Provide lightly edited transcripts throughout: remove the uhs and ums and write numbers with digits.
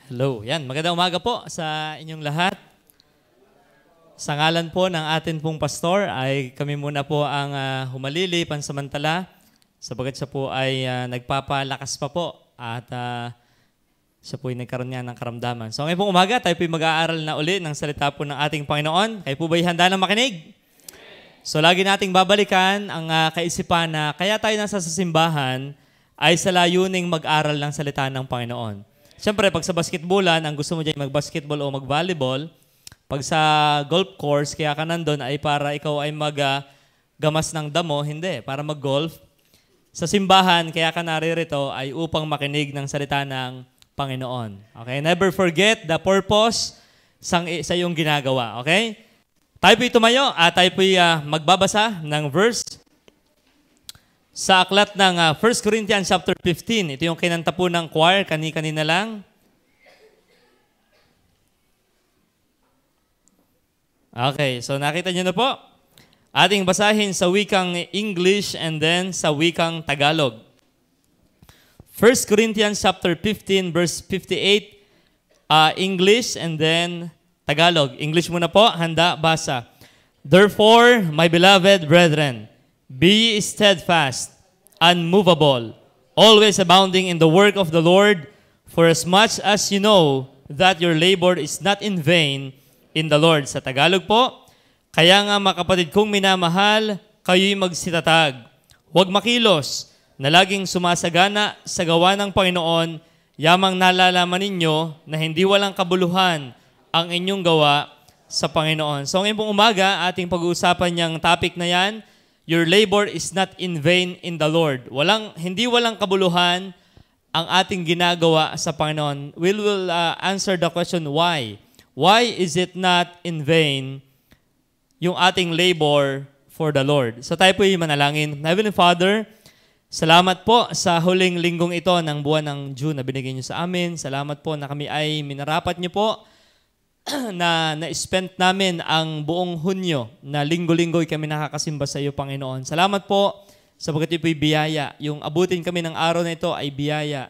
Hello. Yan, magandang umaga po sa inyong lahat. Sa ngalan po ng atin pong pastor ay kami muna po ang humalili pansamantala sapagat siya po ay nagpapalakas pa po at siya po ay nagkaroon niya ng karamdaman. So ngayong pong umaga tayo po mag-aaral na uli ng salita po ng ating Panginoon. Kayo po ba handa na makinig? So lagi nating babalikan ang kaisipan na kaya tayo nasa simbahan ay sa layuning mag-aral ng salita ng Panginoon. Siyempre, pag sa basketballan, ang gusto mo dyan mag-basketball o mag-volleyball, pag sa golf course, kaya ka nandun ay para ikaw ay gamas ng damo, hindi, para mag-golf. Sa simbahan, kaya ka naririto ay upang makinig ng salita ng Panginoon. Okay? Never forget the purpose sa iyong ginagawa. Okay? Tayo po'y tumayo at tayo po'y magbabasa ng verse sa aklat ng 1 Corinthians chapter 15. Ito yung kinanta po ng choir, kani-kanina lang. Okay, so nakita niyo na po. Ating basahin sa wikang English and then sa wikang Tagalog. 1 Corinthians chapter 15 verse 58, English and then Tagalog. English muna po, handa, basa. Therefore, my beloved brethren, be ye steadfast, unmovable, always abounding in the work of the Lord, for as much as you know that your labor is not in vain in the Lord. Sa Tagalog po, kaya nga mga kapatid kong minamahal, kayo'y magsitatag. Huwag makilos, na laging sumasagana sa gawa ng Panginoon, yamang nalalaman ninyo na hindi walang kabuluhan ang inyong gawa sa Panginoon. So ngayon pong umaga, ating pag-uusapan niyang topic na yan, your labor is not in vain in the Lord. Hindi walang kabuluhan ang ating ginagawa sa Panginoon. We will answer the question, why? Why is it not in vain yung ating labor for the Lord? So tayo po yung manalangin. Heavenly Father, salamat po sa huling linggong ito ng buwan ng June na binigay niyo sa amin. Salamat po na kami ay minarapat niyo po na na-spend namin ang buong Hunyo na linggo-linggo kami nakakasimba sa iyo, Panginoon. Salamat po sapagkat ito po'y biyaya. Yung abutin kami ng araw na ito ay biyaya.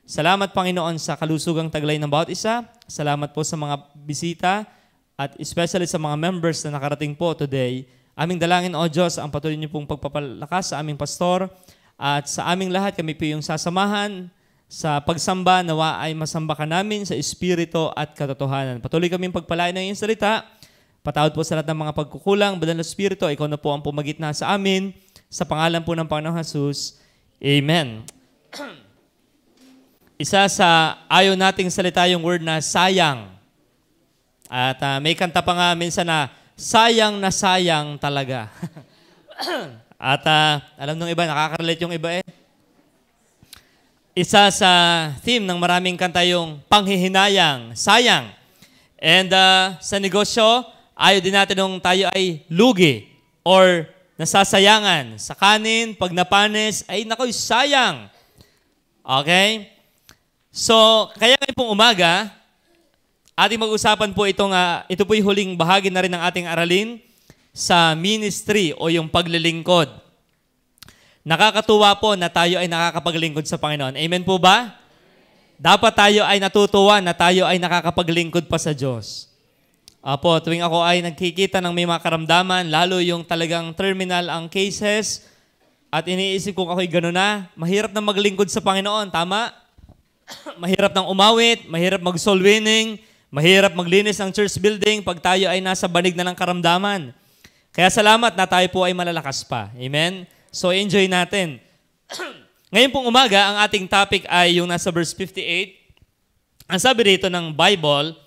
Salamat, Panginoon, sa kalusugang taglay ng bawat isa. Salamat po sa mga bisita at especially sa mga members na nakarating po today. Aming dalangin, O Diyos, ang patuloy niyo pong pagpapalakas sa aming pastor at sa aming lahat kami po yung sasamahan sa pagsamba, nawa ay masamba ka namin sa Espiritu at katotohanan. Patuloy kaming pagpalain ng iyong salita. Patawad po sa lahat ng mga pagkukulang. Banal na Espiritu, ikaw na po ang pumagitna sa amin. Sa pangalan po ng Panginoong Jesus. Amen. Isa sa ayaw nating salita yung word na sayang. At may kanta pa nga minsan na sayang talaga. At alam nung iba, nakaka-relate yung iba eh. Isa sa theme ng maraming kanta yung panghihinayang, sayang. And sa negosyo, ayaw din natin nung tayo ay lugi or nasasayangan. Sa kanin, pag napanis, ay nakoy, sayang. Okay? So, kaya ngayon pong umaga, ating mag-usapan po ito po yung huling bahagi na rin ng ating aralin sa ministry o yung paglilingkod. Nakakatuwa po na tayo ay nakakapaglingkod sa Panginoon. Amen po ba? Dapat tayo ay natutuwa na tayo ay nakakapaglingkod pa sa Diyos. Apo, tuwing ako ay nagkikita ng may mga karamdaman, lalo yung talagang terminal ang cases, at iniisip kung ako'y gano'n na, mahirap na maglingkod sa Panginoon. Tama? Mahirap nang umawit, mahirap mag-soul winning, mahirap maglinis ng church building pag tayo ay nasa banig na ng karamdaman. Kaya salamat na tayo po ay malalakas pa. Amen? So, enjoy natin. Ngayon pong umaga, ang ating topic ay yung nasa verse 58. Ang sabi rito ng Bible,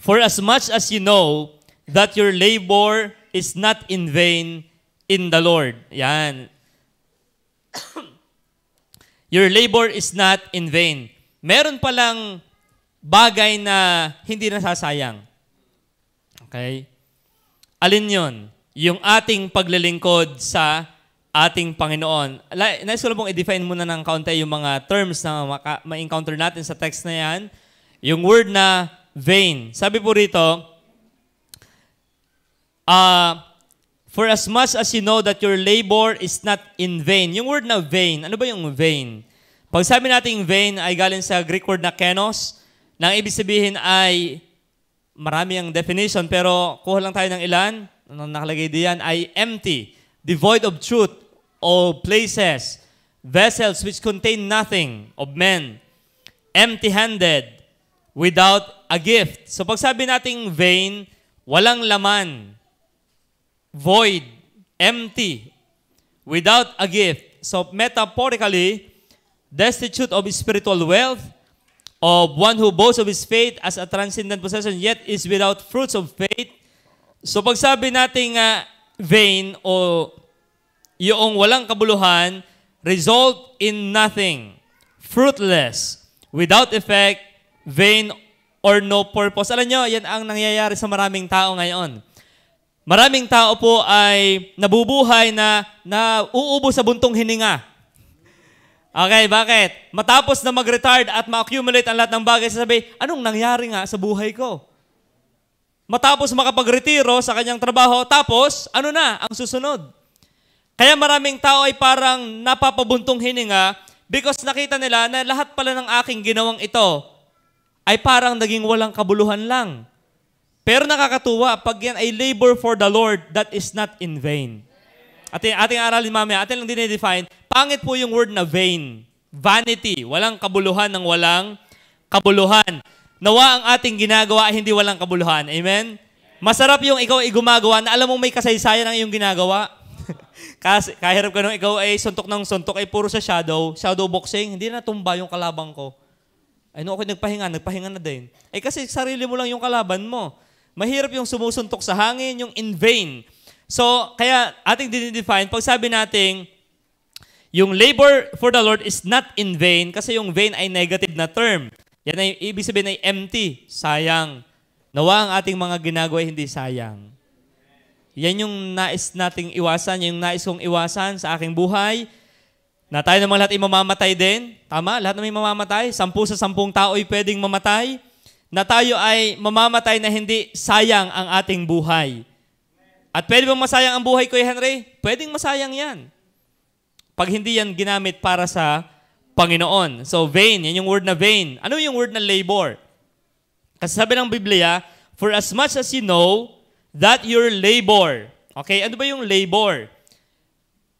for as much as you know that your labor is not in vain in the Lord. Yan. Your labor is not in vain. Meron palang bagay na hindi nasasayang. Okay? Alin yon? Yung ating paglilingkod sa ating Panginoon. Nais ko lang pong i-define muna ng kaunti yung mga terms na ma-encounter natin sa text na yan. Yung word na vain. Sabi po rito, for as much as you know that your labor is not in vain. Yung word na vain, ano ba yung vain? Pag sabi nating vain ay galing sa Greek word na kenos, nang ibig sabihin ay marami ang definition, pero kuha lang tayo ng ilan. Anong nakalagay diyan ay empty, devoid of truth, of places, vessels which contain nothing of men, empty-handed, without a gift. So pag sabi nating vain, walang laman, void, empty, without a gift. So metaphorically, destitute of spiritual wealth, of one who boasts of his faith as a transcendent possession, yet is without fruits of faith. So pag sabi nating vain o yung walang kabuluhan, result in nothing, fruitless, without effect, vain, or no purpose. Alam nyo, yan ang nangyayari sa maraming tao ngayon. Maraming tao po ay nabubuhay na uubos sa buntong hininga. Okay, bakit? Matapos na mag-retire at ma-accumulate ang lahat ng bagay, sasabi, anong nangyari nga sa buhay ko? Matapos makapag-retiro sa kanyang trabaho, tapos, ano na ang susunod? Kaya maraming tao ay parang napapabuntong hininga because nakita nila na lahat pala ng aking ginawang ito ay parang naging walang kabuluhan lang. Pero nakakatuwa, pag yan ay labor for the Lord, that is not in vain. Ating aralin mamaya, ating lang dinedefine, pangit po yung word na vain. Vanity, walang kabuluhan ng walang kabuluhan. Nawa ang ating ginagawa ay hindi walang kabuluhan. Amen? Masarap yung ikaw ay gumagawa na alam mong may kasaysayan ang iyong ginagawa. Kasi kahirap ka nung ikaw ay suntok ng suntok ay puro sa shadow boxing, hindi na tumba yung kalabang ko. Ay no, okay, nagpahinga na din. Eh kasi sarili mo lang yung kalaban mo. Mahirap yung sumusuntok sa hangin, yung in vain. So, kaya ating dinidefine, pag sabi nating, yung labor for the Lord is not in vain, kasi yung vain ay negative na term. Yan ay, ibig sabihin ay empty, sayang. Nawa ang ating mga ginagawa hindi sayang. Yan yung nais nating iwasan, yung nais kong iwasan sa aking buhay, na tayo namang lahat ay mamamatay din. Tama? Lahat na may mamamatay. 10 sa 10 tao ay pwedeng mamatay. Na tayo ay mamamatay na hindi sayang ang ating buhay. At pwede bang masayang ang buhay, Kuya Henry? Pwedeng masayang yan. Pag hindi yan ginamit para sa Panginoon. So, vain. Yan yung word na vain. Ano yung word na labor? Kasi sabi ng Biblia, for as much as you know that your labor. Okay? Ano ba yung labor?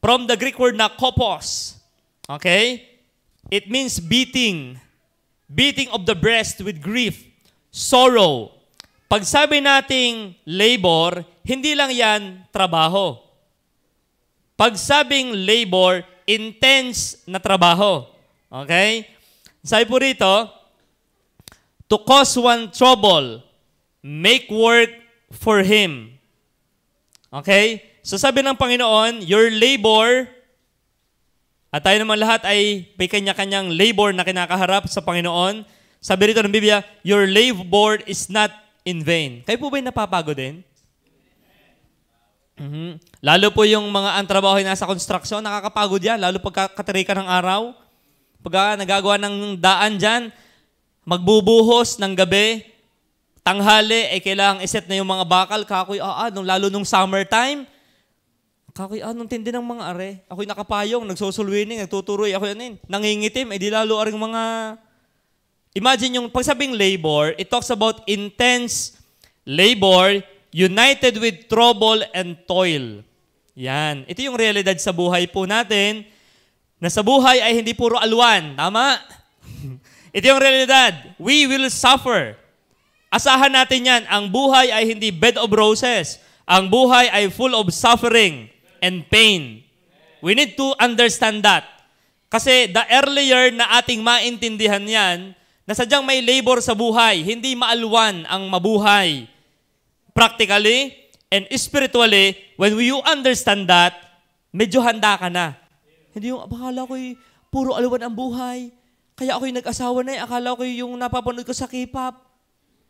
From the Greek word na kopos. Okay? It means beating. Beating of the breast with grief, sorrow. Pag sabi nating labor, hindi lang yan trabaho. Pag sabing labor, intense na trabaho. Okay? Sabi po rito, to cause one trouble, make work for Him. Okay? So sabi ng Panginoon, your labor, at tayo naman lahat ay may kanya-kanyang labor na kinakaharap sa Panginoon. Sabi rito ng Biblia, your labor is not in vain. Kayo po ba'y napapagod din? Lalo po yung mga ang trabaho ay nasa construction, nakakapagod yan. Lalo pagka katirika ng araw. Pagka nagagawa ng daan dyan, magbubuhos ng gabi, tanghali, ay kailangang iset na yung mga bakal. Kakoy, lalo nung summertime, kakoy, nung tindi ng mga are. Ako'y nakapayong, nagsusulwining, nagtuturoy. Ako nangingitim, di lalo aring mga... Imagine yung pagsabing labor, it talks about intense labor united with trouble and toil. Yan. Ito yung realidad sa buhay po natin, na sa buhay ay hindi puro alwan. Tama? Ito yung realidad. We will suffer. Asahan natin yan. Ang buhay ay hindi bed of roses. Ang buhay ay full of suffering and pain. We need to understand that. Kasi the earlier na ating maintindihan yan, na sadyang may labor sa buhay, hindi maalwan ang mabuhay. Practically and spiritually, when you understand that, medyo handa ka na. Hindi yung, akala ko'y puro alwan ang buhay. Kaya ako'y nag-asawa na akala ko'y yung napapanood ko sa K-pop,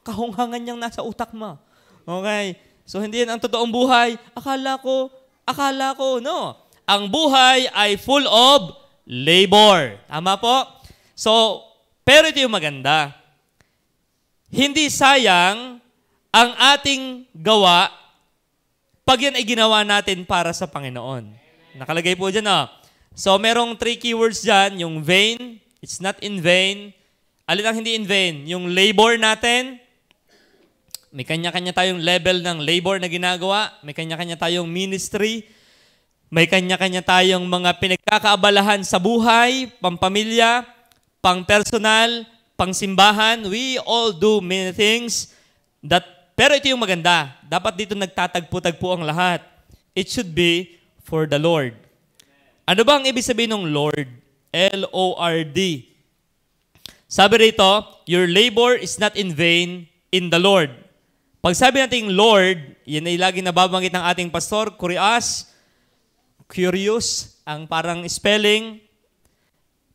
kahunghangan niyang nasa utak mo. Okay? So hindi yan ang totoong buhay. Akala ko, no. Ang buhay ay full of labor. Tama po? So, pero ito yung maganda. Hindi sayang ang ating gawa pag yan ay ginawa natin para sa Panginoon. Nakalagay po dyan, So, merong 3 keywords dyan, yung vain, It's not in vain. Alin ang hindi in vain? Yung labor natin, may kanya-kanya tayong level ng labor na ginagawa, may kanya-kanya tayong ministry, may kanya-kanya tayong mga pinagkakaabalahan sa buhay, pampamilya, pang-personal, pang-simbahan. We all do many things. Pero ito yung maganda. Dapat dito nagtatagpo-tagpo ang lahat. It should be for the Lord. Ano ba ang ibig sabihin ng Lord? L-O-R-D. Sabi rito, your labor is not in vain in the Lord. Pag sabi natin Lord, yan ay lagi nababanggit ng ating pastor, curious, ang parang spelling.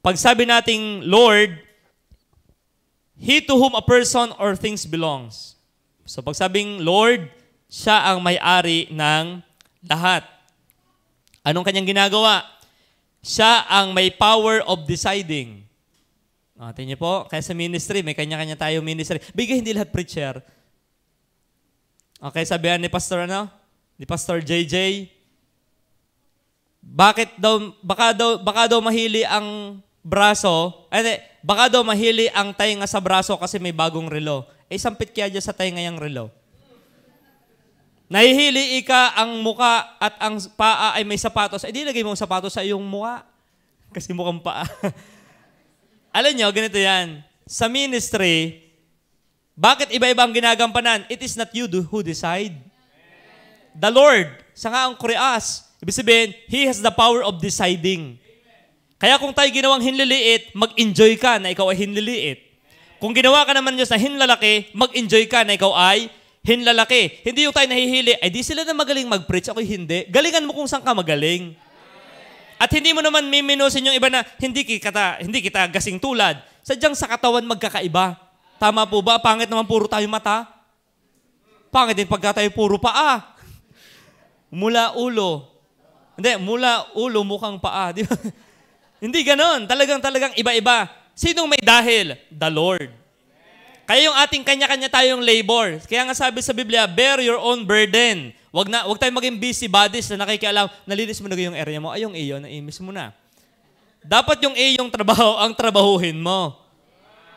Pag sabi nating Lord, He to whom a person or things belongs. So pag sabing Lord, siya ang may-ari ng lahat. Anong kanyang ginagawa? Siya ang may power of deciding. Tingnan niyo po, kaya sa ministry, may kanya-kanya tayo ministry. Bigay hindi lahat preacher. Okay, sabihan ni Pastor ni Pastor JJ, baka daw mahili ang braso, baka daw mahili ang tainga sa braso kasi may bagong relo. Sampit kaya dyan sa tainga yung relo. Nahihili ika ang muka at ang paa ay may sapatos. Di lagay mo ang sapatos sa iyong muka. Kasi mukhang paa. Alam nyo, ganito yan. Sa ministry, bakit iba-iba ang ginagampanan? It is not you who decide. The Lord. Sa nga ang kurias. Ibig sabihin, He has the power of deciding. Kaya kung tayo ginawang hinliliit, mag-enjoy ka na ikaw ay hinliliit. Kung ginawa ka naman Diyos na hinlalaki, mag-enjoy ka na ikaw ay hinlalaki. Hindi yung tayo nahihili, ay di sila na magaling mag-preach, ako'y hindi. Galingan mo kung saan ka magaling. At hindi mo naman miminusin yung iba na hindi kita gasing tulad. Sadyang sa katawan magkakaiba. Tama po ba? Pangit naman puro tayo mata. Pangit din pagka tayo puro paa. Mula ulo. Mula ulo mukhang paa. Di ba? Hindi ganon. Talagang iba-iba. Sinong may dahil? The Lord. Kaya yung ating kanya-kanya tayong labor. Kaya nga sabi sa Biblia, bear your own burden. Wag tayong maging busy bodies na nakikialam. Nalinis mo na yung area mo. Ay, yung iyo, naimis mo na. Dapat yung iyong trabaho ang trabahuhin mo.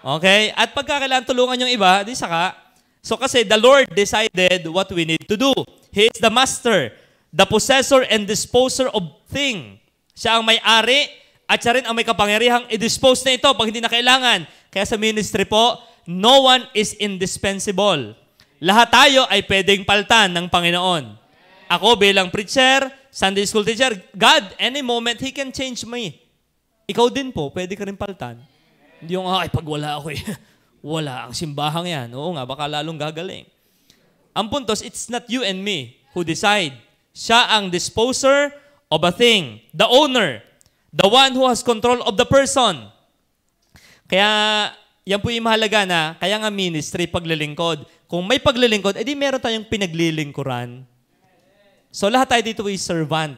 Okay? At pagka kailangan tulungan yung iba, di saka. So kasi the Lord decided what we need to do. He is the master, the possessor and disposer of thing. Siya ang may-ari at siya rin ang may kapangyarihang i-dispose na ito pag hindi na kailangan. Kaya sa ministry po, no one is indispensable. Lahat tayo ay pwedeng paltan ng Panginoon. Ako bilang preacher, Sunday school teacher, God, any moment, He can change me. Ikaw din po, pwede ka rin paltan. Hindi yung, pag wala ako wala ang simbahang yan. Oo nga, baka lalong gagaling. Ang puntos, it's not you and me who decide. Siya ang disposer of a thing. The owner. The one who has control of the person. Kaya, yan po yung mahalaga na, kaya nga ministry, paglilingkod. Kung may paglilingkod, edi meron tayong pinaglilingkuran. So lahat tayo dito ay servant.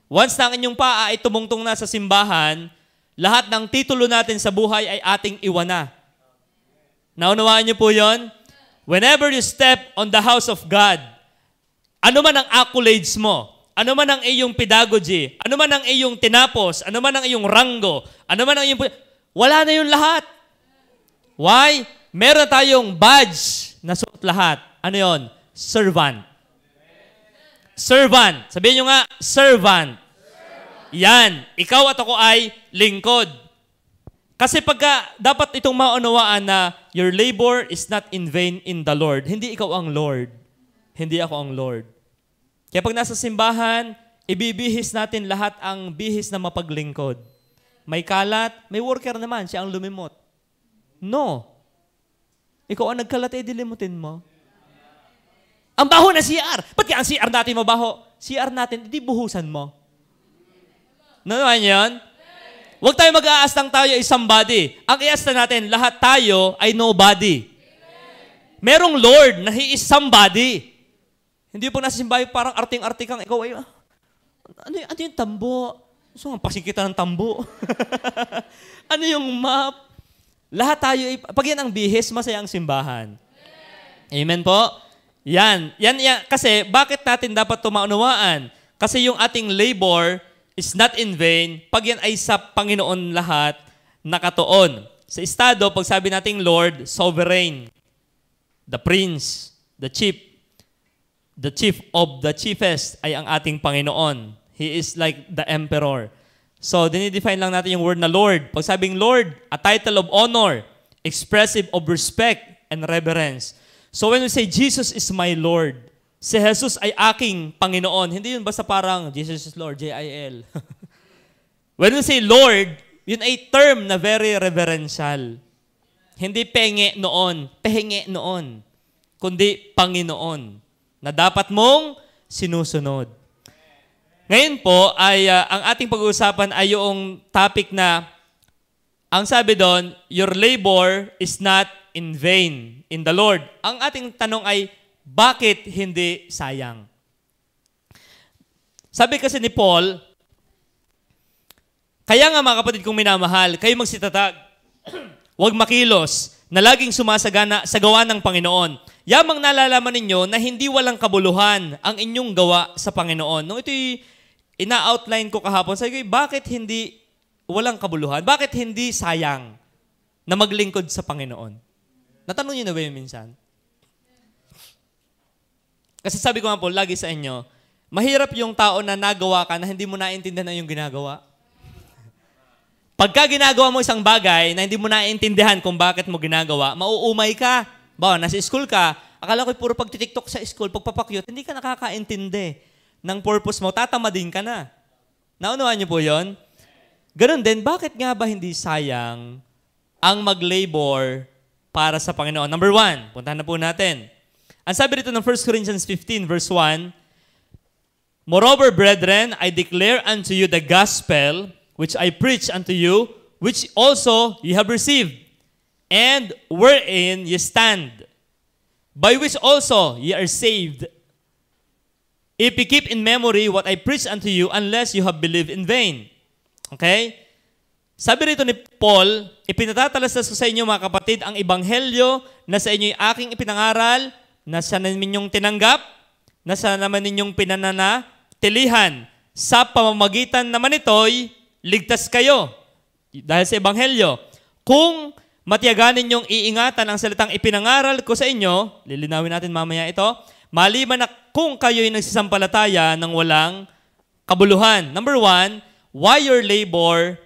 Once na ang inyong paa ay tumungtong na sa simbahan, lahat ng titulo natin sa buhay ay ating iwana. Naunawaan niyo po yon? Whenever you step on the house of God, ano man ang accolades mo, ano man ang iyong pedagogy, ano man ang iyong tinapos, ano man ang iyong ranggo, ano man ang iyong... Wala na yung lahat. Why? Meron tayong badge na suot lahat. Ano yon? Servant. Servant. Sabihin nyo nga, servant. Yan. Ikaw at ako ay lingkod. Kasi dapat itong maunawaan na your labor is not in vain in the Lord. Hindi ikaw ang Lord. Hindi ako ang Lord. Kaya pag nasa simbahan, ibibihis natin lahat ang bihis na mapaglingkod. May kalat, may worker naman, siya ang lumimot. No. Ikaw ang nagkalat, dilimutin mo. Ang baho na CR. Ba't kaya ang CR natin mabaho? CR natin, hindi buhusan mo. Naman yan? Huwag tayo mag-aas lang tayo ay somebody. Ang ias na natin, lahat tayo ay nobody. Merong Lord na He is somebody. Hindi po nasa simbahan, parang arting-artikang, ikaw ay, ano yung tambo? So, pasin kita ng tambo. Ano yung map? Lahat tayo, pag yan ang bihis, masaya ang simbahan. Amen po? Yan. Kasi, bakit natin dapat tumaunawaan? Kasi yung ating labor is not in vain. Pag yan ay sa Panginoon lahat, nakatuon. Sa estado, pag sabi nating Lord, sovereign, the prince, the chief of the chiefest ay ang ating Panginoon. He is like the emperor. So, dinidefine lang natin yung word na Lord. Pag sabing Lord, a title of honor, expressive of respect and reverence. So, when we say, Jesus is my Lord, si Jesus ay aking Panginoon. Hindi yun basta parang, Jesus is Lord, J-I-L. When we say Lord, yun ay term na very reverential. Hindi penge noon, pehenge noon, kundi Panginoon, na dapat mong sinusunod. Ngayon po, ay ang ating pag-uusapan ay yung topic na, ang sabi doon, your labor is not in vain in the Lord. Ang ating tanong ay, bakit hindi sayang? Sabi kasi ni Paul, kaya nga mga kapatid kong minamahal, kayo magsitatag, huwag makilos, na laging sumasagana sa gawa ng Panginoon. Yamang nalalaman ninyo na hindi walang kabuluhan ang inyong gawa sa Panginoon. Nung ito'y ina-outline ko kahapon, sabi ko, bakit hindi walang kabuluhan? Bakit hindi sayang na maglingkod sa Panginoon? Natanong niyo na ba yun minsan? Kasi sabi ko nga po, lagi sa inyo, mahirap yung tao na nagawa ka na hindi mo naintindihan na yung ginagawa. Pagka ginagawa mo isang bagay na hindi mo naintindihan kung bakit mo ginagawa, mauumay ka. Bawa, nasa school ka, akala ko puro pagtitiktok sa school, pagpapakyut, hindi ka nakakaintindi ng purpose mo, tatamadin ka na. Naunawaan niyo po yon? Ganun din, bakit nga ba hindi sayang ang mag-labor para sa Panginoon? Number 1, puntahan na po natin. Ang sabi dito ng 1 Corinthians 15 verse 1, moreover, brethren, I declare unto you the gospel which I preach unto you, which also ye have received, and wherein ye stand, by which also ye are saved, if ye keep in memory what I preach unto you, unless you have believed in vain. Okay? Sabi rito ni Paul, ipinatatalastas ko sa inyo mga kapatid ang ebanghelyo na sa inyo'y aking ipinangaral, na sa ninyong tinanggap, na sa naman ninyong pinananatilihan. Sa pamamagitan naman ito'y ligtas kayo dahil sa ebanghelyo. Kung matiyaganin ninyong iingatan ang salitang ipinangaral ko sa inyo, lilinawin natin mamaya ito, maliban na kung kayo'y nagsisampalataya ng walang kabuluhan. Number 1, why your labor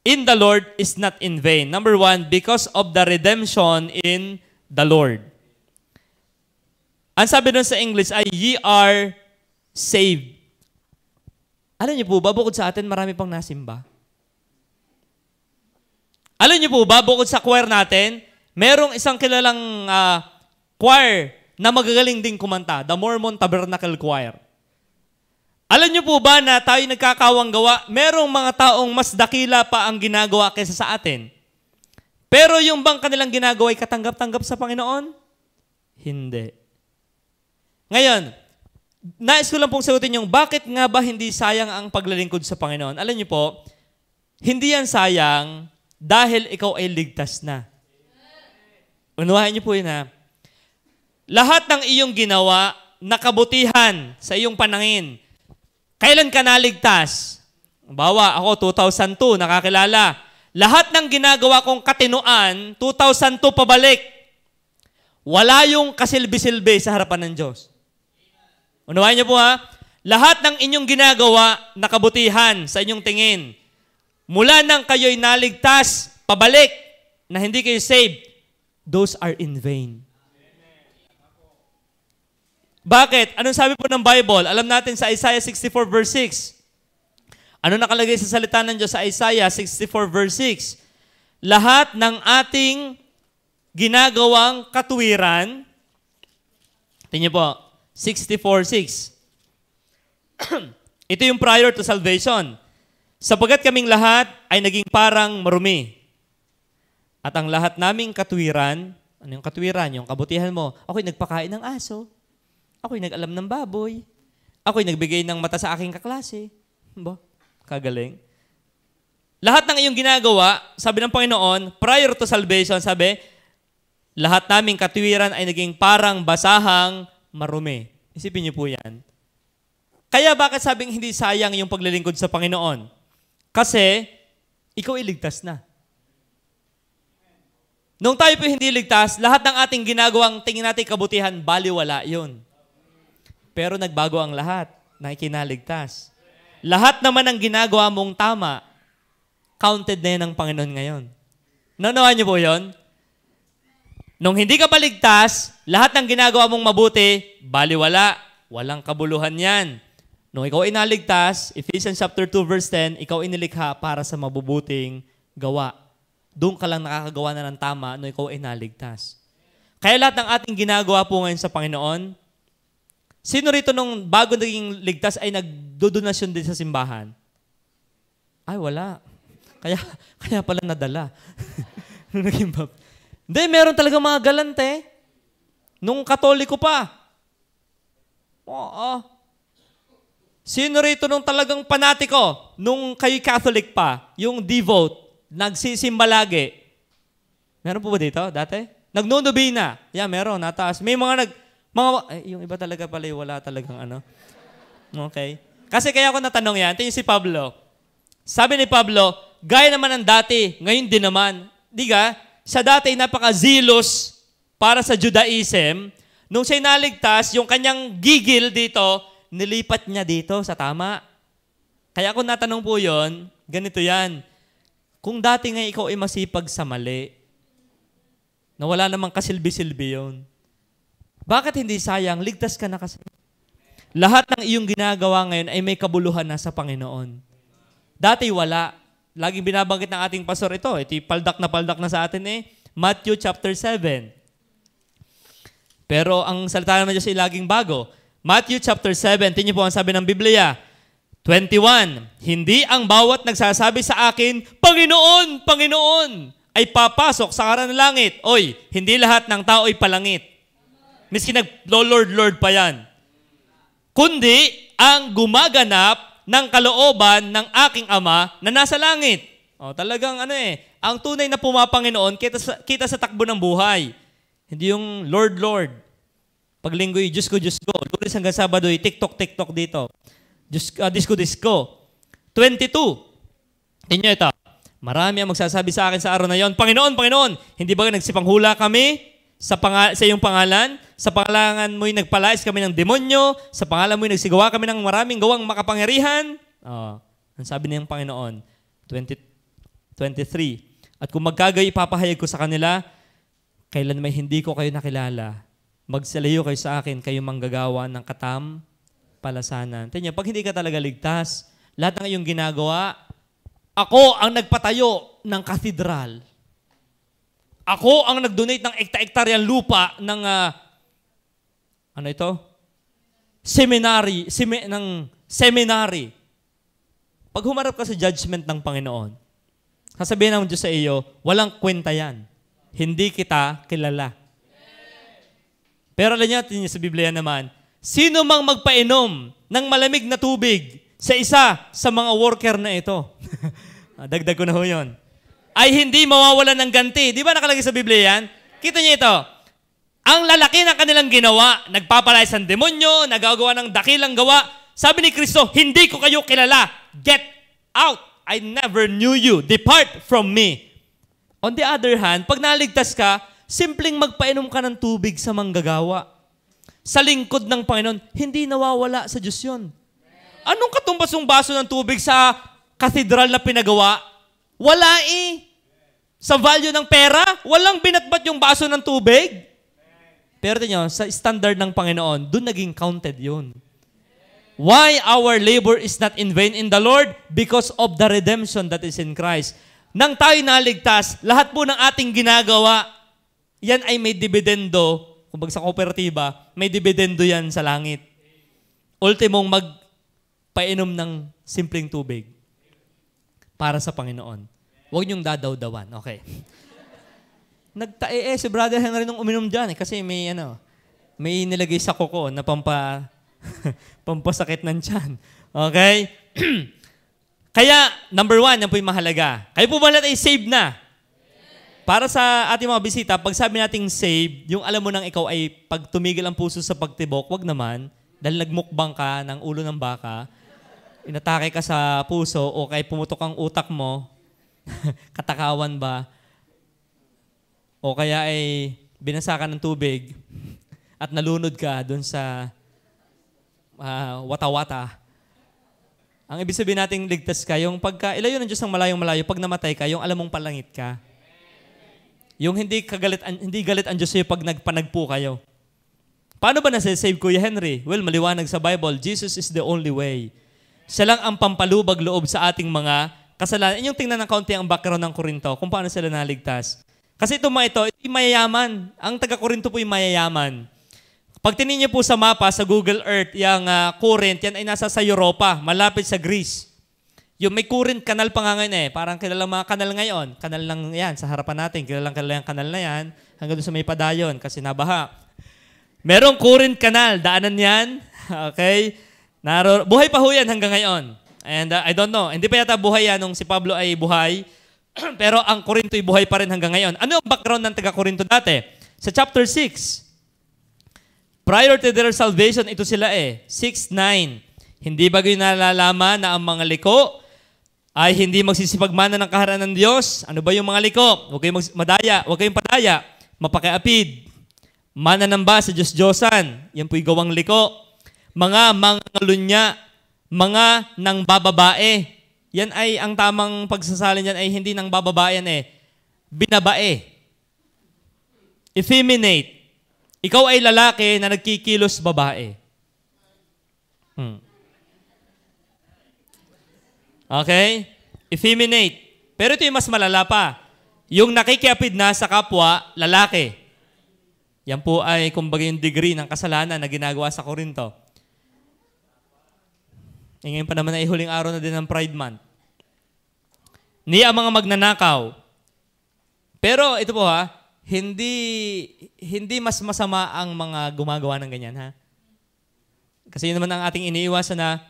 in the Lord is not in vain. Number 1, because of the redemption in the Lord. Ang sabi doon sa English ay, ye are saved. Alam niyo po ba, bukod sa atin, marami pang nasimba. Alam niyo po ba, bukod sa choir natin, merong isang kilalang choir na magagaling ding kumanta, the Mormon Tabernacle Choir. Alam niyo po ba na tayo nagkakawang gawa, merong mga taong mas dakila pa ang ginagawa kaysa sa atin? Pero yung bang kanilang ginagawa ay katanggap-tanggap sa Panginoon? Hindi. Ngayon, nais ko lang pong sagutin yung bakit nga ba hindi sayang ang paglalingkod sa Panginoon? Alam niyo po, hindi yan sayang dahil ikaw ay ligtas na. Unawain niyo po yun ha. Lahat ng iyong ginawa na kabutihan sa iyong panangin, kailan ka naligtas? Bawa, ako 2002, nakakilala. Lahat ng ginagawa kong katinuan, 2002 pabalik. Wala yung kasilbi-silbi sa harapan ng Diyos. Unawain niyo po ha, lahat ng inyong ginagawa na kabutihan sa inyong tingin, mula nang kayo'y naligtas, pabalik, na hindi kayo saved, those are in vain. Bakit? Anong sabi po ng Bible? Alam natin sa Isaiah 64 verse 6. Ano nakalagay sa salita ng Diyos sa Isaiah 64 verse 6? Lahat ng ating ginagawang katuwiran, tingnan po, 64:6. Ito yung prior to salvation. Sapagkat kaming lahat ay naging parang marumi. At ang lahat naming katuwiran, ano yung katuwiran? Yung kabutihan mo. Ako'y nagpakain ng aso. Ako'y nag-alam ng baboy. Ako'y nagbigay ng mata sa aking kaklase. Ba? Kagaling. Lahat ng iyong ginagawa, sabi ng Panginoon, prior to salvation, sabi, lahat naming katuwiran ay naging parang basahang marumi. Isipin niyo po yan. Kaya bakit sabing hindi sayang yung paglilingkod sa Panginoon? Kasi ikaw iligtas na. Nung tayo po hindi ligtas, lahat ng ating ginagawang tingin natin kabutihan, baliwala yun. Pero nagbago ang lahat na ikinaligtas. Lahat naman ng ginagawa mong tama, counted na yun ng Panginoon ngayon. Naunawan niyo po yun? Nung hindi ka paligtas, lahat ng ginagawa mong mabuti, baliwala. Walang kabuluhan yan. Nung ikaw inaligtas, Ephesians chapter 2 verse 10, ikaw inilikha para sa mabubuting gawa. Doon ka lang nakakagawa na ng tama nung ikaw inaligtas. Kaya lahat ng ating ginagawa po ngayon sa Panginoon, sino rito nung bago naging ligtas ay nagdodonasyon din sa simbahan? Ay, wala. Kaya pala nadala. Hindi, meron talaga mga galante. Nung Katoliko pa. Oo. Sino rito nung talagang panatiko? Nung kayo Catholic pa, yung devote, nagsisimba lagi. Meron po ba dito dati? Nagnonobina. Yeah, meron, nataas. May yung iba talaga pala, wala talagang ano. Okay. Kasi kaya ako natanong yan, tingin si Pablo. Sabi ni Pablo, gaya naman ng dati, ngayon din naman. Di ka? Sa dati, napaka-zealous para sa Judaism. Nung siya naligtas, yung kanyang gigil dito, nilipat niya dito sa tama. Kaya kung natanong po yon, ganito yan. Kung dati nga ikaw ay masipag sa mali, na wala namang kasilbi-silbi yun, bakit hindi sayang? Ligtas ka na kasi. Lahat ng iyong ginagawa ngayon ay may kabuluhan na sa Panginoon. Dati wala. Laging binabanggit ng ating pastor ito paldak na sa atin Matthew chapter 7. Pero ang salita naman Diyos ay laging bago. Matthew chapter 7, tingnan po ang sabi ng Biblia. 21, hindi ang bawat nagsasabi sa akin, Panginoon, Panginoon, ay papasok sa karan ng langit. Oy, hindi lahat ng tao ay palangit. Miski nag-Lord, Lord pa yan. Kundi ang gumaganap ng kalooban ng aking Ama na nasa langit. O, talagang ang tunay na pumapanginoon kita sa takbo ng buhay. Hindi yung Lord, Lord. Pag linggoy, Diyos ko, Diyos ko. Lunes hanggang Sabado, TikTok dito. Disco. 22. Tingnan ito. Marami ang magsasabi sa akin sa araw na yon, Panginoon, Panginoon, hindi ba nagsipanghula kami sa iyong pangalan? Sa pangalan mo'y nagpalais kami ng demonyo? Sa pangalan mo'y nagsigawa kami ng maraming gawang makapangyarihan? Ang sabi niyang Panginoon, 23. At kung magkagay ipapahayag ko sa kanila, kailan may hindi ko kayo nakilala, magsalayo kayo sa akin, kayo manggagawa ng palasanan. Tingnan, pag hindi ka talaga ligtas, lahat ng iyong ginagawa, ako ang nagpatayo ng katedral. Ako ang nag-donate ng ekta-ektaryang lupa ng, seminary. Pag humarap ka sa judgment ng Panginoon, sasabihin ng Diyos sa iyo, walang kwenta yan. Hindi kita kilala. Pero alam niyo sa Biblia naman, sino mang magpainom ng malamig na tubig sa isa sa mga worker na ito, dagdag ko na ho yun, ay hindi mawawalan ng ganti. Di ba nakalagay sa Biblia yan? Kita niyo ito. Ang lalaki ng kanilang ginawa, nagpapalayas ng demonyo, nagagawa ng dakilang gawa. Sabi ni Kristo, hindi ko kayo kilala. Get out. I never knew you. Depart from me. On the other hand, pag naligtas ka, simpleng magpainom ka ng tubig sa manggagawa. Sa lingkod ng Panginoon, hindi nawawala sa Diyos yun. Anong katumbas yung baso ng tubig sa katedral na pinagawa? Wala Sa value ng pera, walang binatbat yung baso ng tubig. Pero tingnan, sa standard ng Panginoon, doon naging counted yun. Why our labor is not in vain in the Lord? Because of the redemption that is in Christ. Nang tayo naligtas, lahat po ng ating ginagawa, yan ay may dividendo. Kung sa kooperatiba, may dividendo yan sa langit. Ultimong magpainom ng simpleng tubig para sa Panginoon. Huwag niyong dadaw-dawan. Okay. Si Brother Henry nung uminom dyan kasi may nilagay sa kuko na pampasakit ng tiyan. Okay? Kaya, number 1, yan po yung mahalaga. Kayo po ba lahat ay saved na? Para sa ating mga bisita, pag sabi nating saved, yung alam mo nang ikaw ay pag tumigil ang puso sa pagtibok, wag naman, dahil nagmukbang ka ng ulo ng baka, inatake ka sa puso o kay pumutok ang utak mo, Katakawan ba? O kaya ay binasa ka ng tubig at nalunod ka doon sa wata-wata. Ang ibig sabihin nating ligtas ka, yung pagka ilayo ng Diyos ng malayong-malayo, pag namatay ka, yung alam mong palangit ka. Yung hindi galit ang Diyos sa'yo pag nagpanagpo kayo. Paano ba nasa-save, Kuya Henry? Well, maliwanag sa Bible, Jesus is the only way. Siya lang ang pampalubag loob sa ating mga kasalanan. Yung tingnan ng kaunti ang background ng Korinto, kung paano sila naligtas. Kasi ito mayayaman. Ang taga-Korinto po yung mayayaman. Pag tingin niyo po sa mapa, sa Google Earth, yung Corinth, yan ay nasa sa Europa, malapit sa Greece. Yung may Corinth canal pa nga ngayon parang kilalang mga kanal ngayon. Kanal lang yan, sa harapan natin, kilalang yung kanal na yan, hanggang sa may padayon, kasi nabaha. Merong Corinth canal, daanan yan, okay? Buhay pa ho yan hanggang ngayon. And I don't know, hindi pa yata buhay yan nung si Pablo ay buhay, pero ang Korinto ay buhay pa rin hanggang ngayon. Ano ang background ng taga-Korinto dati? Sa chapter 6, prior to their salvation, ito sila 6:9. Hindi ba kayo nalalaman na ang mga liko ay hindi magsisipagmana ng kaharian ng Diyos? Ano ba yung mga liko? Huwag kayong madaya, huwag kayong padaya, mapakiapid, mananamba sa Diyos-Diyosan, yan po'y gawang liko. Mga mangalunya, mga nang bababae. Yan ay, ang tamang pagsasalin yan ay hindi nang bababae yan binabae. Effeminate. Ikaw ay lalaki na nagkikilos babae. Okay? Effeminate. Pero ito yung mas malala pa. Yung nakikiapid na sa kapwa, lalaki. Yan po ay kumbaga yung degree ng kasalanan na ginagawa sa Korinto. Ngayon pa naman ay huling araw na din ng Pride Month. Ni ang mga magnanakaw. Pero ito po hindi mas masama ang mga gumagawa ng ganyan Kasi yun naman ang ating iniiwasan na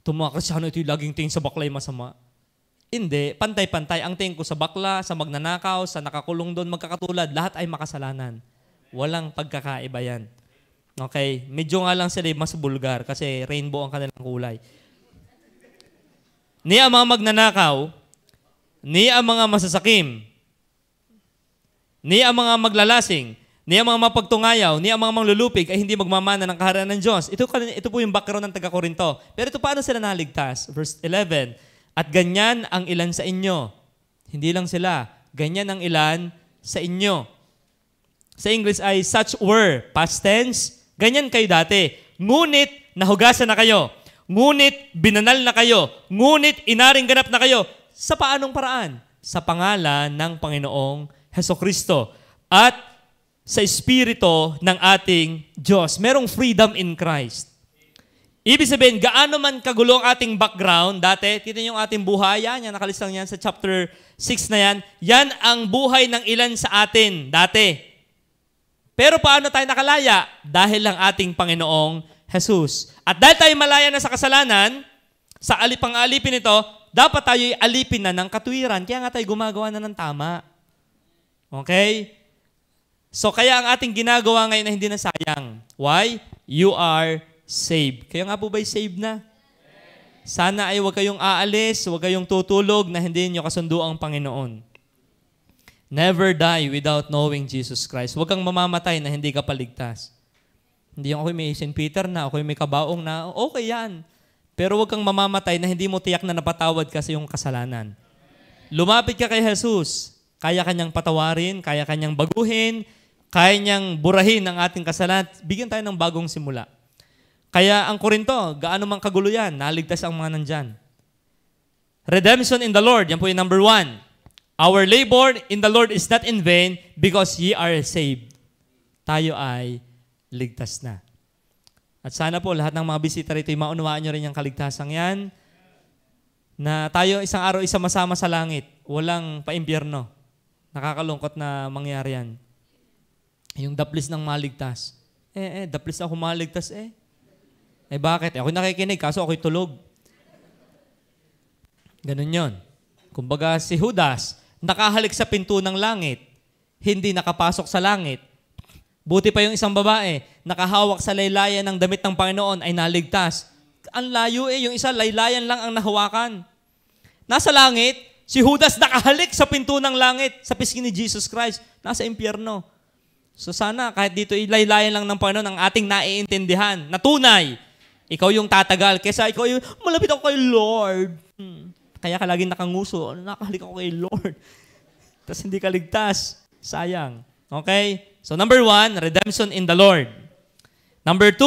tumakas siya ito yung laging tingin sa bakla yung masama. Hindi, pantay-pantay. Ang tingin ko sa bakla, sa magnanakaw, sa nakakulong doon, magkakatulad, lahat ay makasalanan. Walang pagkakaiba yan. Okay? Medyo nga lang sila mas bulgar kasi rainbow ang kanilang kulay. Ni ang mga magnanakaw, ni ang mga masasakim, ni ang mga maglalasing, ni ang mga mapagtungayaw, ni ang mga manglulupig ay hindi magmamana ng kaharian ng Diyos. Ito po yung background ng taga-Korinto. Pero ito paano sila naligtas? Verse 11, at ganyan ang ilan sa inyo. Hindi lang sila. Ganyan ang ilan sa inyo. Sa English ay such were, past tense, ganyan kayo dati. Ngunit nahugasan na kayo. Ngunit binanal na kayo. Ngunit inaring ganap na kayo. Sa paanong paraan? Sa pangalan ng Panginoong Hesukristo at sa Espiritu ng ating Diyos. Merong freedom in Christ. Ibig sabihin, gaano man kagulo ang ating background, dati, tinan yung ating buhay, yan nakalistang yan sa chapter 6 na yan, yan ang buhay ng ilan sa atin, dati. Pero paano tayo nakalaya? Dahil lang ating Panginoong Jesus. At dahil tayo malaya na sa kasalanan, sa pang-alipin ito, dapat tayo alipin na ng katuwiran. Kaya nga tayo gumagawa na ng tama. Okay? So kaya ang ating ginagawa ngayon na hindi na sayang. Why? You are saved. Kaya nga po ba'y saved na? Sana ay huwag kayong aalis, huwag kayong tutulog na hindi nyo kasundo ang Panginoon. Never die without knowing Jesus Christ. Huwag kang mamamatay na hindi ka paligtas. Hindi yung ako may St. Peter na, ako may kabaong na, okay yan. Pero huwag kang mamamatay na hindi mo tiyak na napatawad ka sa iyong kasalanan. Lumapit ka kay Jesus. Kaya kanyang patawarin, kaya kanyang baguhin, kaya niyang burahin ang ating kasalanan. Bigyan tayo ng bagong simula. Kaya ang Korinto, gaano mang kagulo yan, naligtas ang mga nandyan. Redemption in the Lord, yan po yung number 1. Our labor in the Lord is not in vain because ye are saved. Tayo ay ligtas na. At sana po lahat ng mga bisita rito, maunawaan nyo rin yung kaligtasang yan, na tayo isang araw isama-sama sa langit, walang paimpyerno. Nakakalungkot na mangyari yan. Yung daplis ng maligtas. Daplis ako maligtas bakit? Ako'y nakikinig, kaso ako'y tulog. Ganun yon. Kumbaga si Judas, nakahalik sa pinto ng langit, hindi nakapasok sa langit. Buti pa yung isang babae, nakahawak sa laylayan ng damit ng Panginoon ay naligtas. Ang layo yung isa, laylayan lang ang nahawakan. Nasa langit, Si Judas nakahalik sa pinto ng langit, sa pisngi ni Jesus Christ, nasa impyerno. So sana kahit dito ilaylayan lang ng Panginoon ang ating naiintindihan na tunay, ikaw yung tatagal kaysa ikaw yung malapit ako kay Lord. Kaya ka laging nakanguso, nakahalik ako kay Lord. Tapos hindi ka ligtas. Sayang. Okay? So number 1, redemption in the Lord. Number 2,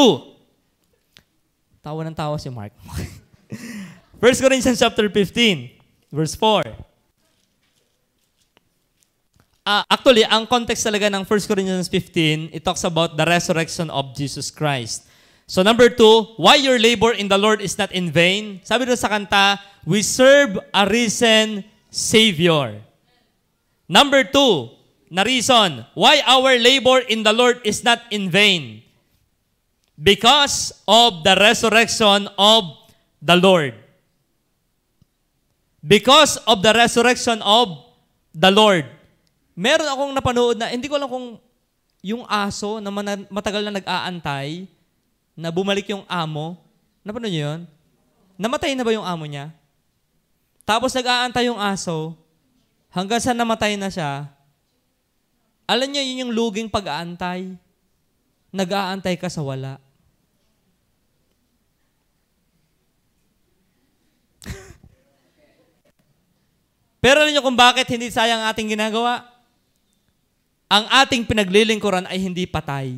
tawa ng tawa si Mark. 1 Corinthians chapter 15, verse 4. Actually, ang context talaga ng 1 Corinthians 15, it talks about the resurrection of Jesus Christ. So number 2, why your labor in the Lord is not in vain? Sabi doon sa kanta, we serve a risen Savior. Number 2, na reason, why our labor in the Lord is not in vain? Because of the resurrection of the Lord. Because of the resurrection of the Lord. Meron akong napanood na, hindi ko alam kung yung aso na matagal na nag-aantay, na bumalik yung amo. Napanood niyo yun? Namatay na ba yung amo niya? Tapos nag-aantay yung aso, hanggang sa namatay na siya. Alam niyo, yun yung luging pag-aantay. Nag-aantay ka sa wala. Pero alam niyo kung bakit hindi sayang ang ating ginagawa? Ang ating pinaglilingkuran ay hindi patay.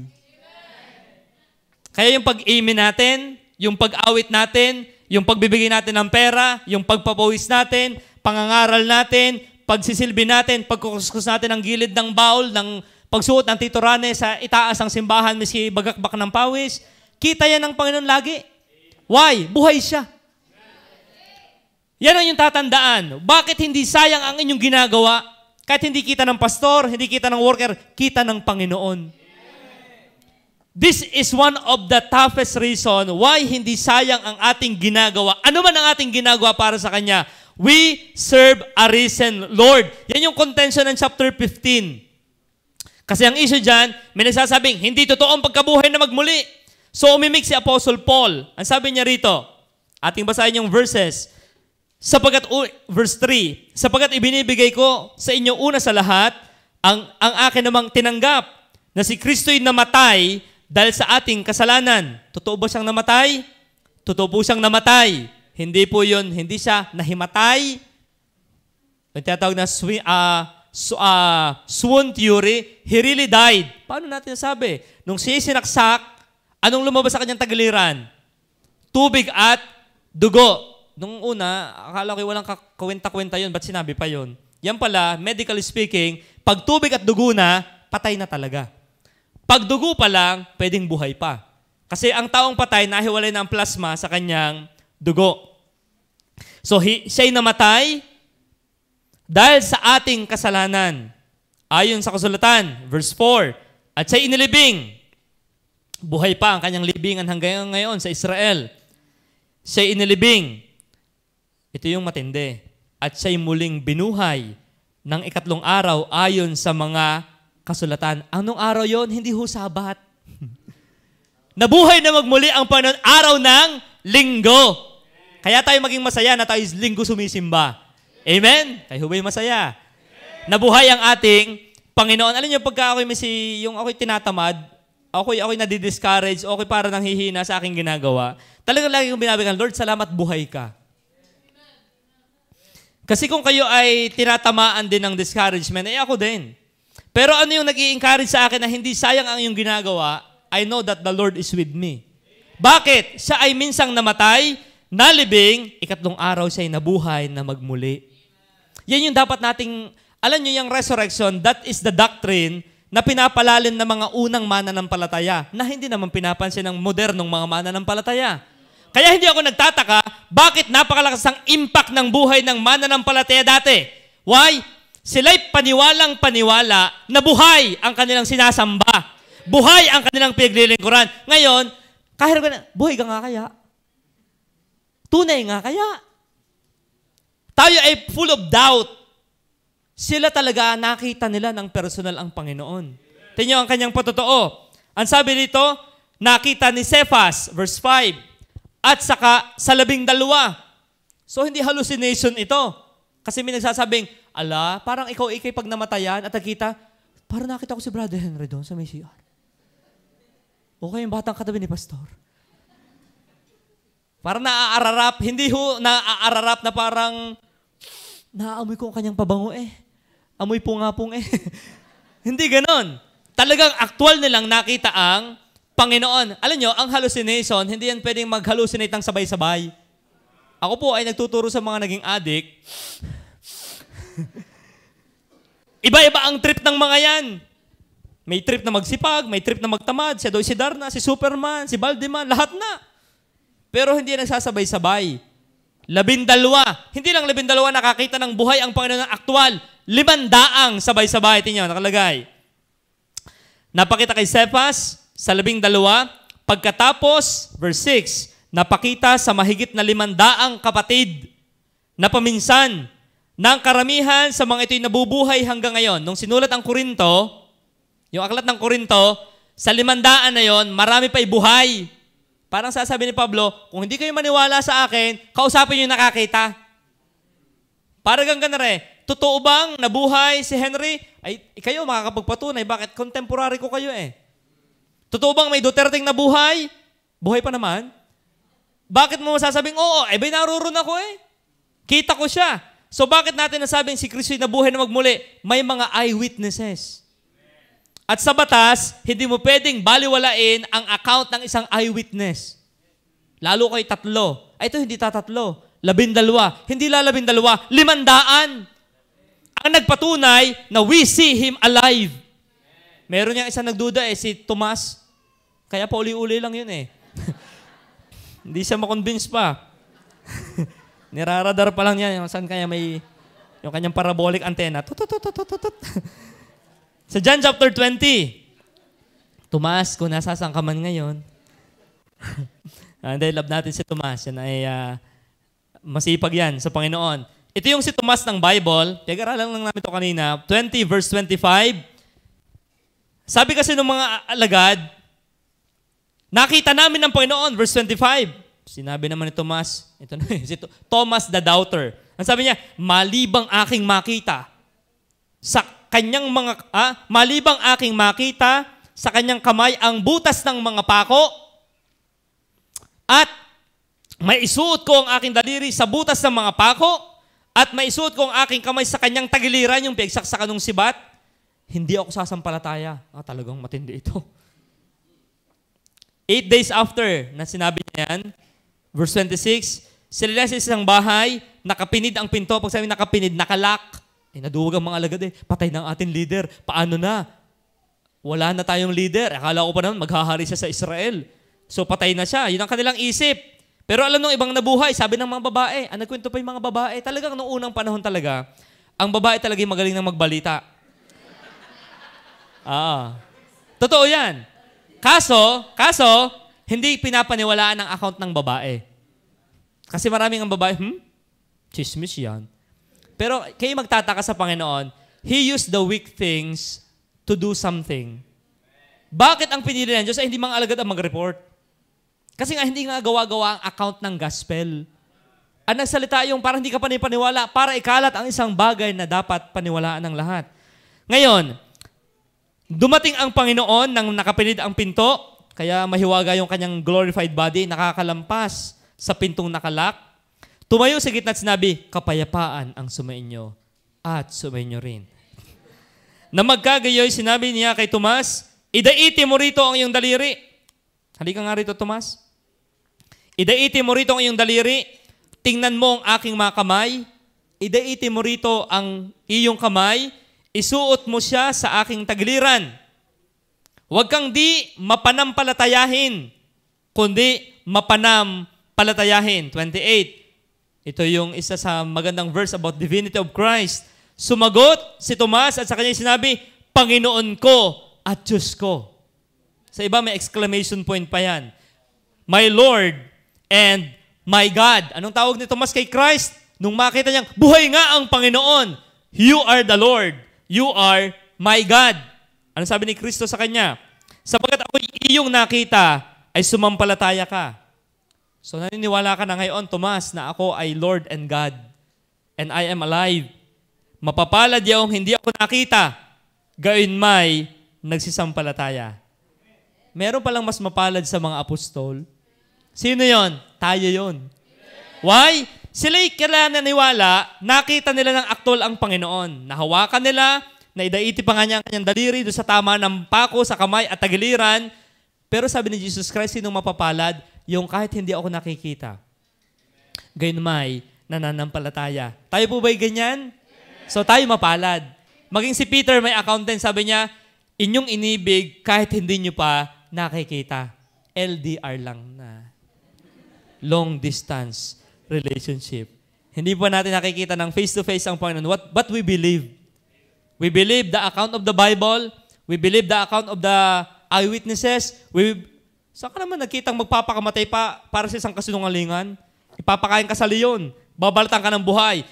Kaya yung pag-amen natin, yung pag-awit natin, yung pagbibigay natin ng pera, yung pagpapawis natin, pangangaral natin, pagsisilbi natin, pagkukuskus natin ang gilid ng baul, ng pagsuot ng titurane sa itaas ng simbahan, miski bagakbak ng pawis, kita yan ng Panginoon lagi. Why? Buhay siya. Yan ang yung tatandaan. Bakit hindi sayang ang inyong ginagawa? Kahit hindi kita ng pastor, hindi kita ng worker, kita ng Panginoon. This is one of the toughest reason why hindi sayang ang ating ginagawa. Ano man ang ating ginagawa para sa Kanya? We serve a risen Lord. Yan yung contention ng chapter 15. Kasi ang issue dyan, may nagsasabing, hindi totoo ang pagkabuhay na magmuli. So umimik si Apostle Paul. Ang sabi niya rito, ating basahin yung verses. Verse 3, sapagat ibinibigay ko sa inyo una sa lahat, ang akin namang tinanggap, na si Kristo'y namatay dahil sa ating kasalanan. Totoo ba siyang namatay? Totoo po siyang namatay. Hindi po yun, hindi siya nahimatay. Ang tinatawag na swoon theory, he really died. Paano natin nasabi? Nung siya sinaksak, anong lumabas sa kanyang tagiliran? Tubig at dugo. Nung una, akala ko walang kawenta-kwenta yun, ba't sinabi pa yun? Yan pala, medically speaking, pag tubig at dugo na, patay na talaga. Pag dugo pa lang, pwedeng buhay pa. Kasi ang taong patay, nahiwalay na ang plasma sa kanyang dugo. So, siya'y namatay dahil sa ating kasalanan. Ayon sa kasulatan, verse 4, at siya'y inilibing. Buhay pa ang kanyang libingan hanggang ngayon sa Israel. Siya'y inilibing. Ito yung matindi. At siya'y muling binuhay ng ikatlong araw ayon sa mga kasulatan. Anong araw yon? Hindi ho Sabat. Nabuhay na magmuli ang Panginoon araw ng linggo. Kaya tayo maging masaya na tayo linggo sumisimba. Amen? Tayo ba'y masaya? Amen. Nabuhay ang ating Panginoon. Alam niyo, pagka ako'y tinatamad, ako'y nadidiscourage, ako'y para nang hihina sa aking ginagawa, talagang lagi kong binabigan, Lord, salamat buhay ka. Kasi kung kayo ay tinatamaan din ng discouragement, ako din. Pero ano yung nag-i-encourage sa akin na hindi sayang ang iyong ginagawa, I know that the Lord is with me. Bakit? Siya ay minsang namatay, nalibing, ikatlong araw siya ay nabuhay na magmuli. Yan yung dapat nating, alam nyo yung resurrection, that is the doctrine na pinapalalim ng mga unang mananampalataya na hindi naman pinapansin ng modernong mga mananampalataya. Kaya hindi ako nagtataka, bakit napakalakas ang impact ng buhay ng mananampalataya dati? Why? Sila'y paniwalang-paniwala na buhay ang kanilang sinasamba. Buhay ang kanilang pinaglilingkuran. Ngayon, kahit ka na, buhay ka nga kaya? Tunay nga kaya? Tayo ay full of doubt. Sila talaga nakita nila ng personal ang Panginoon. Tingnan ang kanyang patotoo. Ang sabi dito, nakita ni Cephas, verse 5, at saka sa 12. So hindi hallucination ito. Kasi may nagsasabing, ala, parang ikaw-ikay pag namatayan at nakita, parang nakita ko si Brother Henry doon sa may CR. Okay, yung batang katabi ni Pastor. Parang naaararap, hindi naaararap na parang, naaamoy ko ang kanyang pabango Amoy pungapong Hindi ganon. Talagang aktual nilang nakita ang Panginoon. Alam nyo, ang hallucination, hindi yan pwedeng mag-hallucinate ng sabay-sabay. Ako po ay nagtuturo sa mga naging addict. Iba-iba ang trip ng mga yan. May trip na magsipag, may trip na magtamad, si Adoy, si Darna, si Superman, si Baldeman, lahat na. Pero hindi yan nagsasabay-sabay. 12. Hindi lang 12 nakakita ng buhay ang Panginoon ng aktual. 500 sabay-sabay. Tingnan, nakalagay. Napakita kay Cephas sa 12. Pagkatapos, verse 6, napakita sa mahigit na 500 kapatid na paminsan ng karamihan sa mga ito'y nabubuhay hanggang ngayon. Nung sinulat ang Korinto, yung aklat ng Korinto, sa 500 na yon, marami pa'y buhay. Parang sasabi ni Pablo, kung hindi kayo maniwala sa akin, kausapin yung nakakita. Para ganda na rin, totoo bang nabuhay si Henry? Ay, kayo makakapagpatunay. Bakit? Contemporary ko kayo Totoo bang may Duterte nabuhay? Buhay pa naman. Bakit mo masasabing, oo, ba'y naroon ako Kita ko siya. So bakit natin nasabing si Kristo'y nabuhay na magmuli? May mga eyewitnesses. At sa batas, hindi mo pwedeng baliwalain ang account ng isang eyewitness. Lalo kay 3. Ito hindi 3. 12. Hindi 12. 500. Ang nagpatunay na we see Him alive. Meron niyang isang nagduda si Tomas. Kaya pa uli-uli lang yun Hindi siya makonvince pa. Niraradar pa lang yan. Saan kaya may yung kanyang parabolic antenna. Sa John chapter 20, Tomas, kung nasasang ka man ngayon, dahil love natin si Tomas, yan ay masipag yan sa Panginoon. Ito yung si Tomas ng Bible, pag-aralan lang namin ito kanina, 20 verse 25. Sabi kasi ng mga alagad, nakita namin ng Panginoon, verse 25. Sinabi naman ni Tomas, ito na si Thomas the Doubter. Ang sabi niya, malibang aking makita sa kanyang malibang aking makita sa kanyang kamay ang butas ng mga pako at maisuot ko ang aking daliri sa butas ng mga pako at maisuot ko ang aking kamay sa kanyang tagiliran, yung pigsaksakan ng sibat, hindi ako sasampalataya. Talagang matindi ito. 8 days after na sinabi niya yan, verse 26, sila sa isang bahay, nakapinid ang pinto. Pag sabi nakapinid, nakalak. Naduwag ang mga alagad patay ng ating leader. Paano na? Wala na tayong leader. Akala ko pa naman, maghahari siya sa Israel. So patay na siya. Yun ang kanilang isip. Pero alam nung ibang nabuhay, sabi ng mga babae, nagkwento pa yung mga babae, talagang noong unang panahon talaga, ang babae talaga yung magaling na magbalita. Totoo yan. Kaso, hindi pinapaniwalaan ang account ng babae. Kasi maraming ang babae, chismis yan. Pero kayo magtataka sa Panginoon, He used the weak things to do something. Bakit ang pinili ng Diyos ay hindi mga alagad ang mag-report? Kasi nga hindi nga gawa-gawa ang account ng gospel. Ang nagsalita yung parang hindi ka panipaniwala para ikalat ang isang bagay na dapat paniwalaan ng lahat. Ngayon, dumating ang Panginoon nang nakapinid ang pinto, kaya mahiwaga yung kanyang glorified body, nakakalampas sa pintong nakalak. Tumayo sa gitna at sinabi, kapayapaan ang sumainyo at sumainyo rin. Na magkagayoy, sinabi niya kay Tomas, idaiti mo rito ang iyong daliri. Halika nga rito, Tomas. Idaiti mo rito ang iyong daliri. Tingnan mo ang aking mga kamay. Idaiti mo rito ang iyong kamay. Isuot mo siya sa aking tagiliran. Huwag kang di mapanampalatayahin, kundi mapanampalatayahin. 28. Ito yung isa sa magandang verse about divinity of Christ. Sumagot si Tomas at sa kanya sinabi, Panginoon ko at Diyos ko. Sa iba may exclamation point pa yan. My Lord and my God. Anong tawag ni Tomas kay Christ? Nung makita niyang, buhay nga ang Panginoon. You are the Lord. You are my God. Ano sabi ni Kristo sa kanya? Sapagkat ako'y iyong nakita, ay sumampalataya ka. So naniniwala ka na ngayon, Tomas, na ako ay Lord and God. and I am alive. Mapapalad yung hindi ako nakita, gayon may nagsisampalataya. Meron palang mas mapalad sa mga apostol. Sino yon? Tayo yon. Why? Sila'y kailangan naniwala, nakita nila ng aktol ang Panginoon. Nahawakan nila, naidaiti pa nga niya ang kanyang daliri doon sa tama ng pako, sa kamay at tagiliran. Pero sabi ni Jesus Christ, sinong mapapalad? Yung kahit hindi ako nakikita. Gayon may nananampalataya. Tayo po ba'y ganyan? So tayo mapalad. Maging si Peter, may accountant, sabi niya, inyong inibig kahit hindi nyo pa nakikita. LDR lang na. Long distance relationship. Hindi pa natin nakikita ng face-to-face ang Panginoon. But we believe. We believe the account of the Bible. We believe the account of the eyewitnesses. Saan ka naman nagkitang magpapakamatay pa para sa isang kasinungalingan? Ipapakain ka sa leon. Babalatan ka ng buhay.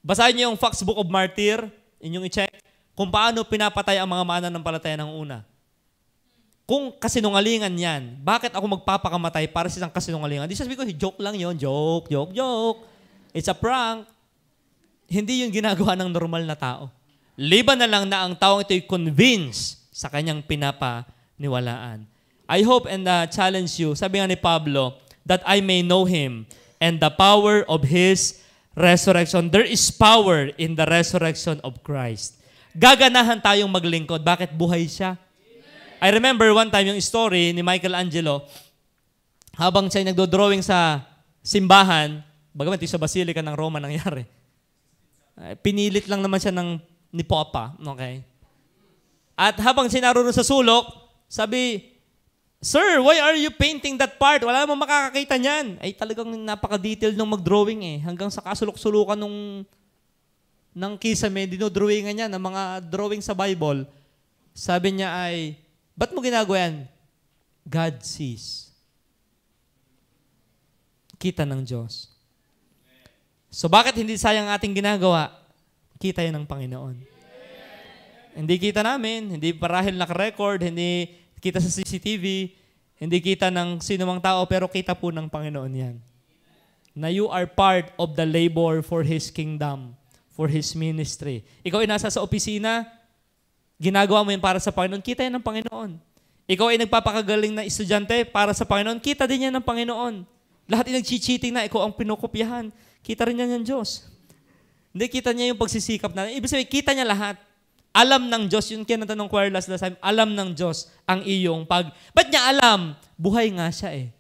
Basahin niyo yung Fox Book of Martyr. Inyong i-check kung paano pinapatay ang mga mananampalataya ng una. Kung kasinungalingan yan, bakit ako magpapakamatay para sa isang kasinungalingan? Di sabi ko, joke lang yon, joke. It's a prank. Hindi yun ginagawa ng normal na tao. Liban na lang na ang taong ito'y convinced sa kanyang pinapaniwalaan. I hope and challenge you, sabi nga ni Pablo, that I may know Him and the power of His resurrection. There is power in the resurrection of Christ. Gaganahan tayong maglingkod. Bakit? Buhay siya. I remember one time yung story ni Michelangelo, habang siya nagdo-drawing sa simbahan, bagamat sa Basilica ng Roma nangyari. Pinilit lang naman siya ni Papa. Okay? At habang sinaroon sa sulok, sabi, Sir, why are you painting that part? Wala namang makakakita niyan. Ay talagang napaka-detailed nung mag-drawing eh. Hanggang sa kasulok-sulukan ng kisame, dinodrawingan niya ng mga drawing sa Bible. Sabi niya ay, ba't mo ginagawa yan? God sees. Kita ng Diyos. So bakit hindi sayang ating ginagawa? Kita yan ng Panginoon. Hindi kita namin, hindi parahil naka-record, hindi kita sa CCTV, hindi kita ng sinumang tao, pero kita po ng Panginoon yan. Na you are part of the labor for His kingdom, for His ministry. Ikaw ay nasa sa opisina, ginagawa mo yan para sa Panginoon, kita yan ng Panginoon. Ikaw ay nagpapakagaling na estudyante para sa Panginoon, kita din yan ng Panginoon. Lahat ay nag-cheating na, ikaw ang pinukopyahan, kita rin yan ng Diyos. Hindi, kita niya yung pagsisikap natin. Ibig sabihin, kita niya lahat. Alam ng Diyos, yung kinatanong choir last time, alam ng Diyos ang iyong Ba't niya alam? Buhay nga siya eh.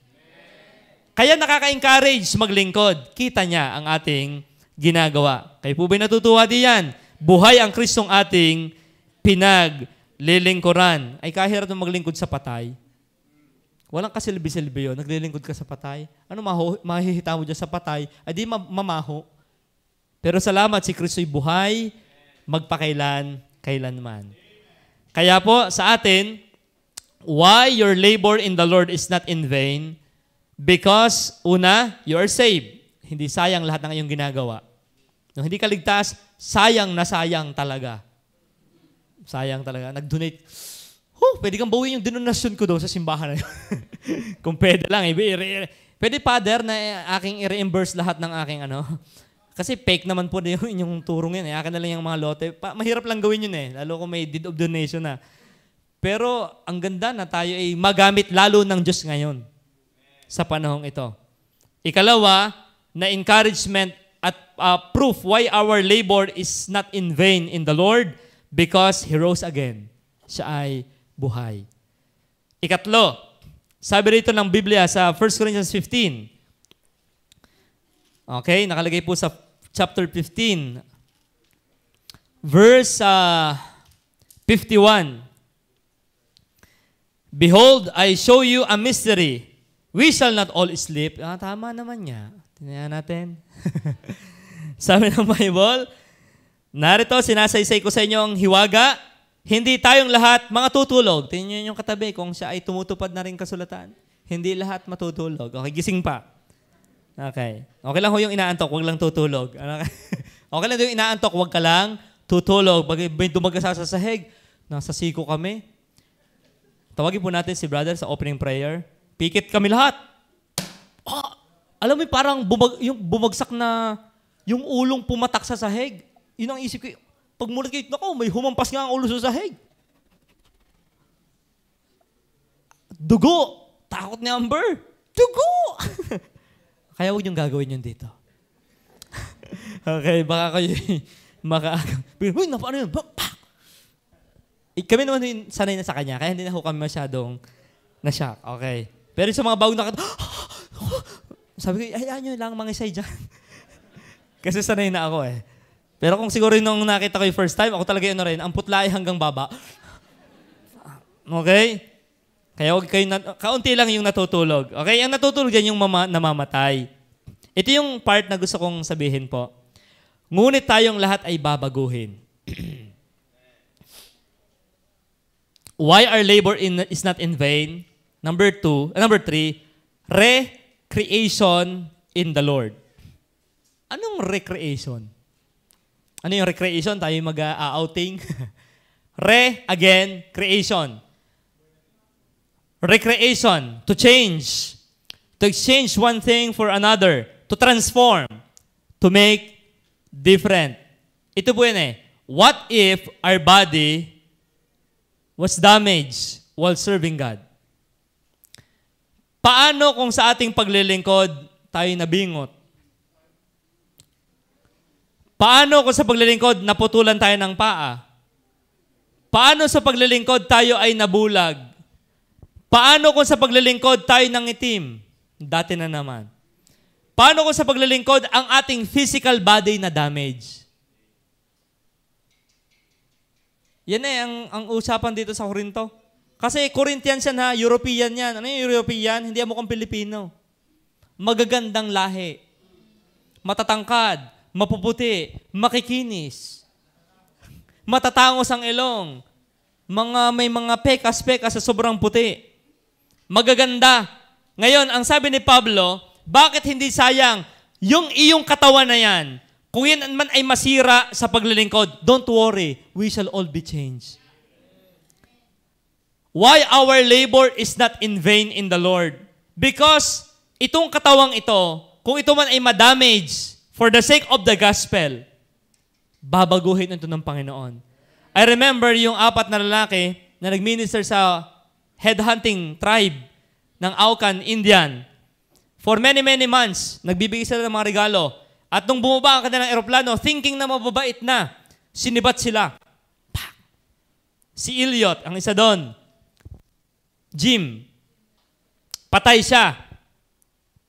Kaya nakaka-encourage maglingkod. Kita niya ang ating ginagawa. Kayo po ba'y natutuwa diyan? Buhay ang Kristong ating pinaglilingkuran. Ay kahirap na maglingkod sa patay. Walang kasilbi-silbi yun. Naglilingkod ka sa patay. Ano mahihita mo dyan sa patay? Ay di mamaho. Pero salamat, si Kristo'y buhay, magpakailanman. Kaya po, sa atin, why your labor in the Lord is not in vain? Because, una, you are saved. Hindi sayang lahat ng iyong ginagawa. Nung hindi ka ligtas, sayang na sayang talaga. Sayang talaga. Nag-donate. Pwede kang bawiin yung donasyon ko doon sa simbahan na yun. Kung pwede lang. Pwede, Father, na aking i-reimburse lahat ng aking Kasi fake naman po yung inyong turong yan. Akin na lang yung mga lote. Mahirap lang gawin yun eh. Lalo kung may deed of donation na. Pero ang ganda na tayo ay magamit lalo ng Diyos ngayon sa panahong ito. Ikalawa, na encouragement at proof why our labor is not in vain in the Lord because He rose again. Siya ay buhay. Ikatlo, sabi rito ng Biblia sa 1 Corinthians 15. Okay, nakalagay po sa chapter 15, verse 51. Behold, I show you a mystery. We shall not all sleep. Tama naman niya. Tingnan natin. Sabi ng Bible, narito, sinasaysay ko sa inyo ang hiwaga. Hindi tayong lahat mga tutulog. Tingnan niyo yung katabi kung siya ay tumutupad na rin kasulatan. Hindi lahat matutulog. Okay, gising pa. Okay. Okay lang ho yung inaantok, huwag lang tutulog. Okay lang yung inaantok, huwag ka lang tutulog. Pag may dumagasa sa sahig, nasa siko kami. Tawagin po natin si brother sa opening prayer. Pikit kami lahat. Alam mo, parang bumagsak na yung ulong pumatak sa sahig. Yun ang isip ko. Pagmulat kayo, naku, may humampas nga ang ulo sa sahig. Dugo. Takot ni Amber. Dugo! Kaya huwag niyong gagawin yun dito. Okay, baka kayo uy, paano yun? Kami naman yung sanay na sa kanya, kaya hindi na ho kami masyadong na-shock. Okay. Pero sa mga bagong sabi ko, hayaan nyo lang mga isay dyan. Kasi sanay na ako eh. Pero kung siguro nung nakita ko yung first time, ako talaga yun rin, ang putla ay hanggang baba. Okay? Kaya huwag kayo, kaunti lang yung natutulog. Okay? Ang natutulog dyan yung namamatay. Ito yung part na gusto kong sabihin po. Ngunit tayong lahat ay babaguhin. Why our labor is not in vain? Number 3, recreation in the Lord. Anong recreation? Ano yung recreation? Tayo mag-outing. Again, creation. Recreation, to change. To exchange one thing for another. To transform. To make different. Ito po yun eh. What if our body was damaged while serving God? Paano kung sa ating paglilingkod tayo nabingot? Paano kung sa paglilingkod naputulan tayo ng paa? Paano sa paglilingkod tayo ay nabulag? Paano kung sa paglilingkod tayo nangitim? Dati na naman. Paano kung sa paglilingkod ang ating physical body na damage? Yan eh, ang usapan dito sa Korinto. Kasi Corinthians yan ha, European yan. Ano yung European? Hindi mo kang Pilipino. Magagandang lahi. Matatangkad. Mapuputi, makikinis, matatangos ang ilong, may mga pekas-pekas sa sobrang puti. Magaganda. Ngayon, ang sabi ni Pablo, bakit hindi sayang yung iyong katawan na yan? Kung yan man ay masira sa paglilingkod, don't worry, we shall all be changed. Why our labor is not in vain in the Lord? Because itong katawang ito, kung ito man ay madamage, for the sake of the gospel, babaguhin ito ng Panginoon. I remember yung 4 na lalaki na nag-minister sa headhunting tribe ng Aucan Indian. For many, many months, nagbibigay sila ng mga regalo. At nung bumaba ang kanilang eroplano, thinking na mababait na, sinibat sila. Si Elliot, ang isa doon. Jim, patay siya.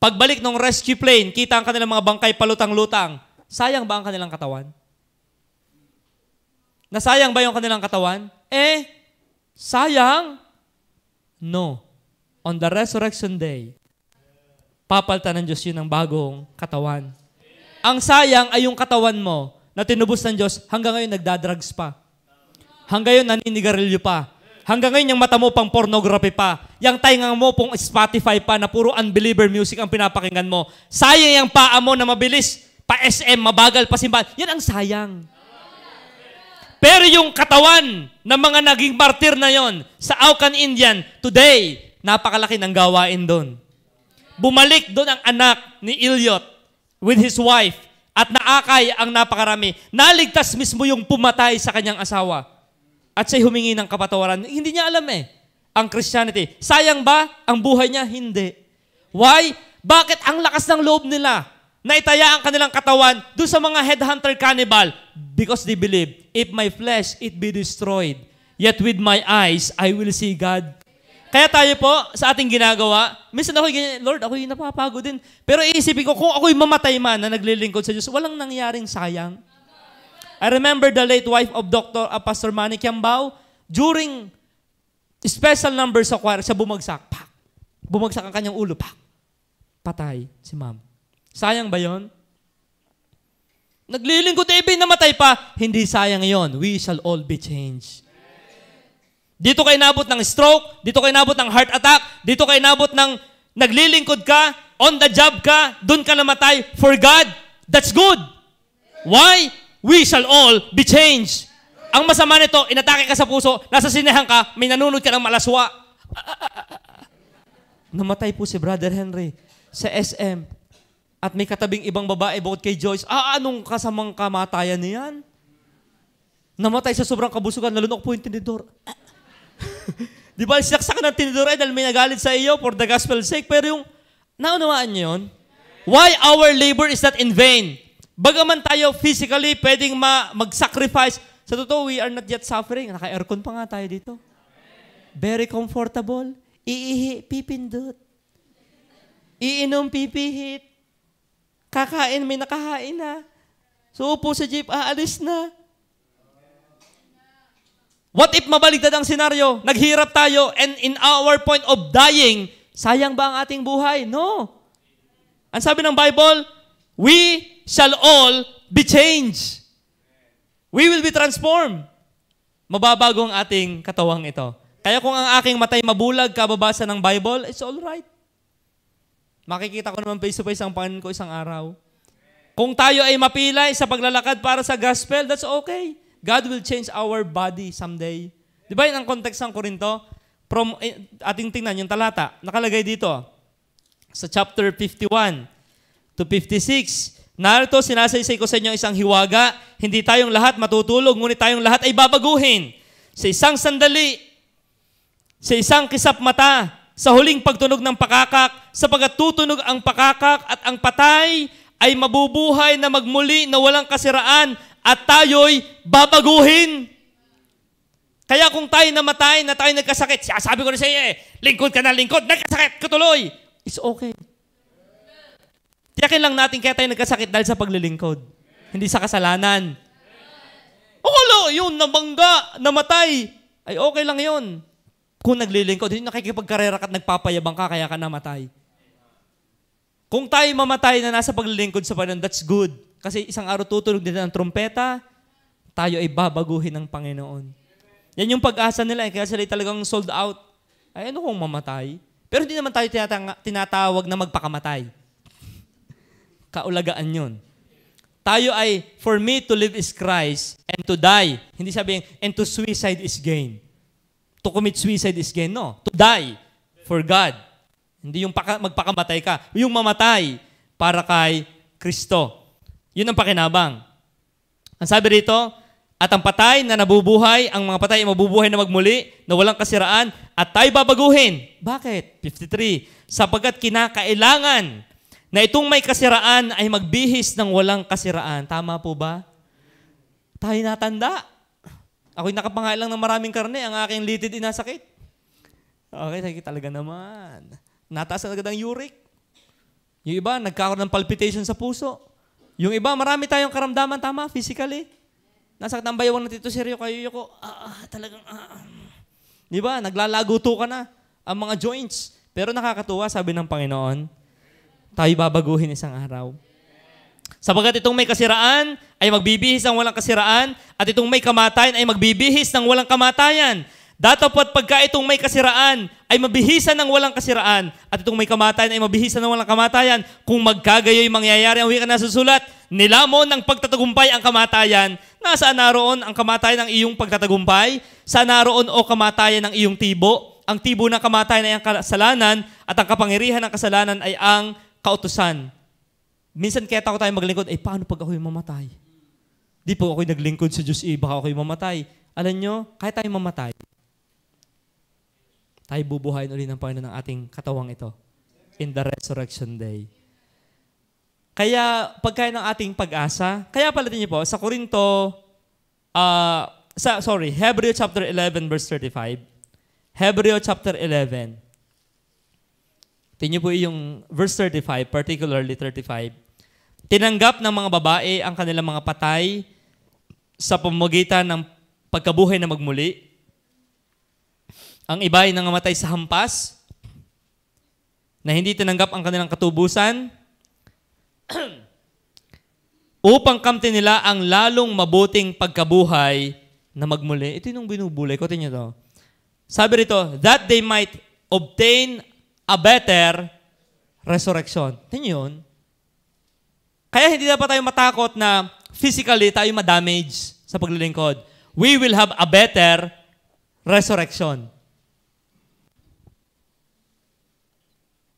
Pagbalik ng rescue plane, kita ang kanilang mga bangkay palutang-lutang. Sayang ba ang kanilang katawan? Nasayang ba yung kanilang katawan? Sayang? No. On the resurrection day, papalitan ng Diyos yun ng bagong katawan. Ang sayang ay yung katawan mo na tinubos ng Diyos, hanggang ngayon nagdadrugs pa. Hanggang ngayon naninigarilyo pa. Hanggang ngayon, yung mata mo pang pornography pa. Yung taingang mo pong Spotify pa na puro unbeliever music ang pinapakinggan mo. Sayang yung paa mo na mabilis, pa-SM, mabagal, pasimbahan. Yan ang sayang. Pero yung katawan ng mga naging martir na yon sa Aucan Indian, today, napakalaki ng gawain doon. Bumalik doon ang anak ni Elliot with his wife at naakay ang napakarami. Naligtas mismo yung pumatay sa kanyang asawa. At siya'y humingi ng kapatawaran. Hindi niya alam ang Christianity. Sayang ba ang buhay niya? Hindi. Why? Bakit ang lakas ng loob nila na itaya ang kanilang katawan doon sa mga headhunter cannibal? Because they believe, if my flesh it be destroyed, yet with my eyes I will see God. Kaya tayo po, sa ating ginagawa, minsan ako'y ganyan, Lord, ako'y napapagod din. Pero iisipin ko, kung ako'y mamatay man na naglilingkod sa Diyos, walang nangyaring sayang. I remember the late wife of Pastor Manny Kiambao, during special number sa choir, siya bumagsak. Pak! Bumagsak ang kanyang ulo. Pak! Patay si ma'am. Sayang ba yon? Naglilingkod, namatay pa. Hindi sayang yon. We shall all be changed. Dito kayo nabot ng stroke, dito kayo nabot ng heart attack, dito kayo nabot ng naglilingkod ka, on the job ka, doon ka namatay. For God, that's good. Why? We shall all be changed. Ang masama nito, inatake ka sa puso, nasa sinehan ka, may nanunod ka ng malaswa. Namatay po si Brother Henry sa SM. At may katabing ibang babae bukod kay Joyce, anong kasamang kamatayan niyan? Namatay sa sobrang kabusugan, nalunok po yung tinidor. Di ba, sinaksakan ng tinidor dahil may nagalit sa iyo for the gospel's sake. Pero yung, naunawaan niyo yun? Why our labor is not in vain? Bagaman tayo physically pwedeng mag-sacrifice, sa totoo, we are not yet suffering. Naka-aircon pa nga tayo dito. Very comfortable. Iihi, pipindot. Iinom, pipihit. Kakain, may nakahain na. So, upo sa jeep, aalis na. What if mabaligtad ang senaryo? Naghirap tayo and in our point of dying, sayang ba ang ating buhay? No. Ang sabi ng Bible, we shall all be changed. We will be transformed. Mababago ang ating katawang ito. Kaya kung ang aking matay mabulag, kababasa ng Bible, it's all right. Makikita ko naman face to face ang Panginoon ko isang araw. Kung tayo ay mapilay sa paglalakad para sa gospel, that's okay. God will change our body someday. Di ba yun ang context ng Korinto? Ating tingnan yung talata. Nakalagay dito sa chapter 51 to 56. Narito, sinasaysay ko sa inyo isang hiwaga. Hindi tayong lahat matutulog, ngunit tayong lahat ay babaguhin. Sa isang sandali, sa isang kisap mata, sa huling pagtunog ng pakakak, sapagat tutunog ang pakakak at ang patay ay mabubuhay na magmuli na walang kasiraan at tayo'y babaguhin. Kaya kung tayo namatay, na tayo nagkasakit, sabi ko na sa iyo lingkod ka na lingkod, nagkasakit ka tuloy. It's okay. Tiyakin lang natin kaya tayo nagkasakit dahil sa paglilingkod. Hindi sa kasalanan. Yun, nabangga, namatay. Ay okay lang yun. Kung naglilingkod, hindi nakikipagkarera ka at nagpapayabang ka, kaya ka namatay. Kung tayo mamatay na nasa paglilingkod sa Panginoon, that's good. Kasi isang araw tutunog din ng trompeta, tayo ay babaguhin ng Panginoon. Yan yung pag-asa nila. Kaya sila talagang sold out. Ay, ano kung mamatay? Pero hindi naman tayo tinatawag na magpakamatay. Kaulagaan yun. Tayo ay, for me to live is Christ, and to die. Hindi sabihin, and to suicide is gain. To commit suicide is gain. No. To die for God. Hindi yung magpakamatay ka. Yung mamatay para kay Kristo. Yun ang pakinabang. Ang sabi rito, at ang patay na nabubuhay, ang mga patay ay mabubuhay na magmuli, na walang kasiraan, at tayo babaguhin. Bakit? 53. Sapagkat kinakailangan na itong may kasiraan ay magbihis ng walang kasiraan. Tama po ba? Tayo natanda. Ako'y nakapangailang ng maraming karne, ang aking litid inasakit. Okay, talaga naman. Nataas na agad ang uric. Yung iba, nagkakaroon ng palpitation sa puso. Yung iba, marami tayong karamdaman, tama, physically. Nasakit ang bayawang na Tito Seryo, kayo ko, talagang, di ba, naglalaguto ka na ang mga joints. Pero nakakatuwa, sabi ng Panginoon, tayo babaguhin isang araw. Sapagkat itong may kasiraan ay magbibihis ng walang kasiraan at itong may kamatayan ay magbibihis ng walang kamatayan. Datapwat pagka itong may kasiraan ay mabihisan ng walang kasiraan at itong may kamatayan ay mabihisan ng walang kamatayan, kung magkagayoy mangyayari ang wika na susulat, nilamon ng pagtatagumpay ang kamatayan. Nasaan naroon ang kamatayan ng iyong pagtatagumpay? Saan naroon o kamatayan ng iyong tibo? Ang tibo ng kamatayan ay ang kasalanan at ang kapangyarihan ng kasalanan ay ang kautusan. Minsan kaya takot tayo maglingkod, paano pag ako'y mamatay? Di po ako'y naglingkod sa Diyos, baka ako'y mamatay. Alam nyo, kahit tayo mamatay, tayo bubuhayin ulit ng Panginoon ng ating katawang ito in the resurrection day. Kaya, pagkain ng ating pag-asa, kaya palatin niyo po, sa Korinto, Hebrew chapter 11 verse 35. Hebrew chapter 11. Tingnan niyo po yung verse 35, particularly 35. Tinanggap ng mga babae ang kanilang mga patay sa pamamagitan ng pagkabuhay na magmuli. Ang iba ay nangamatay sa hampas na hindi tinanggap ang kanilang katubusan upang kamtin nila ang lalong mabuting pagkabuhay na magmuli. Ito yung binubulay ko. Tingnan to. Sabi rito, that they might obtain a better resurrection. Tingnan yun. Kaya hindi dapat tayo matakot na physically tayo ma-damage sa paglilingkod. We will have a better resurrection.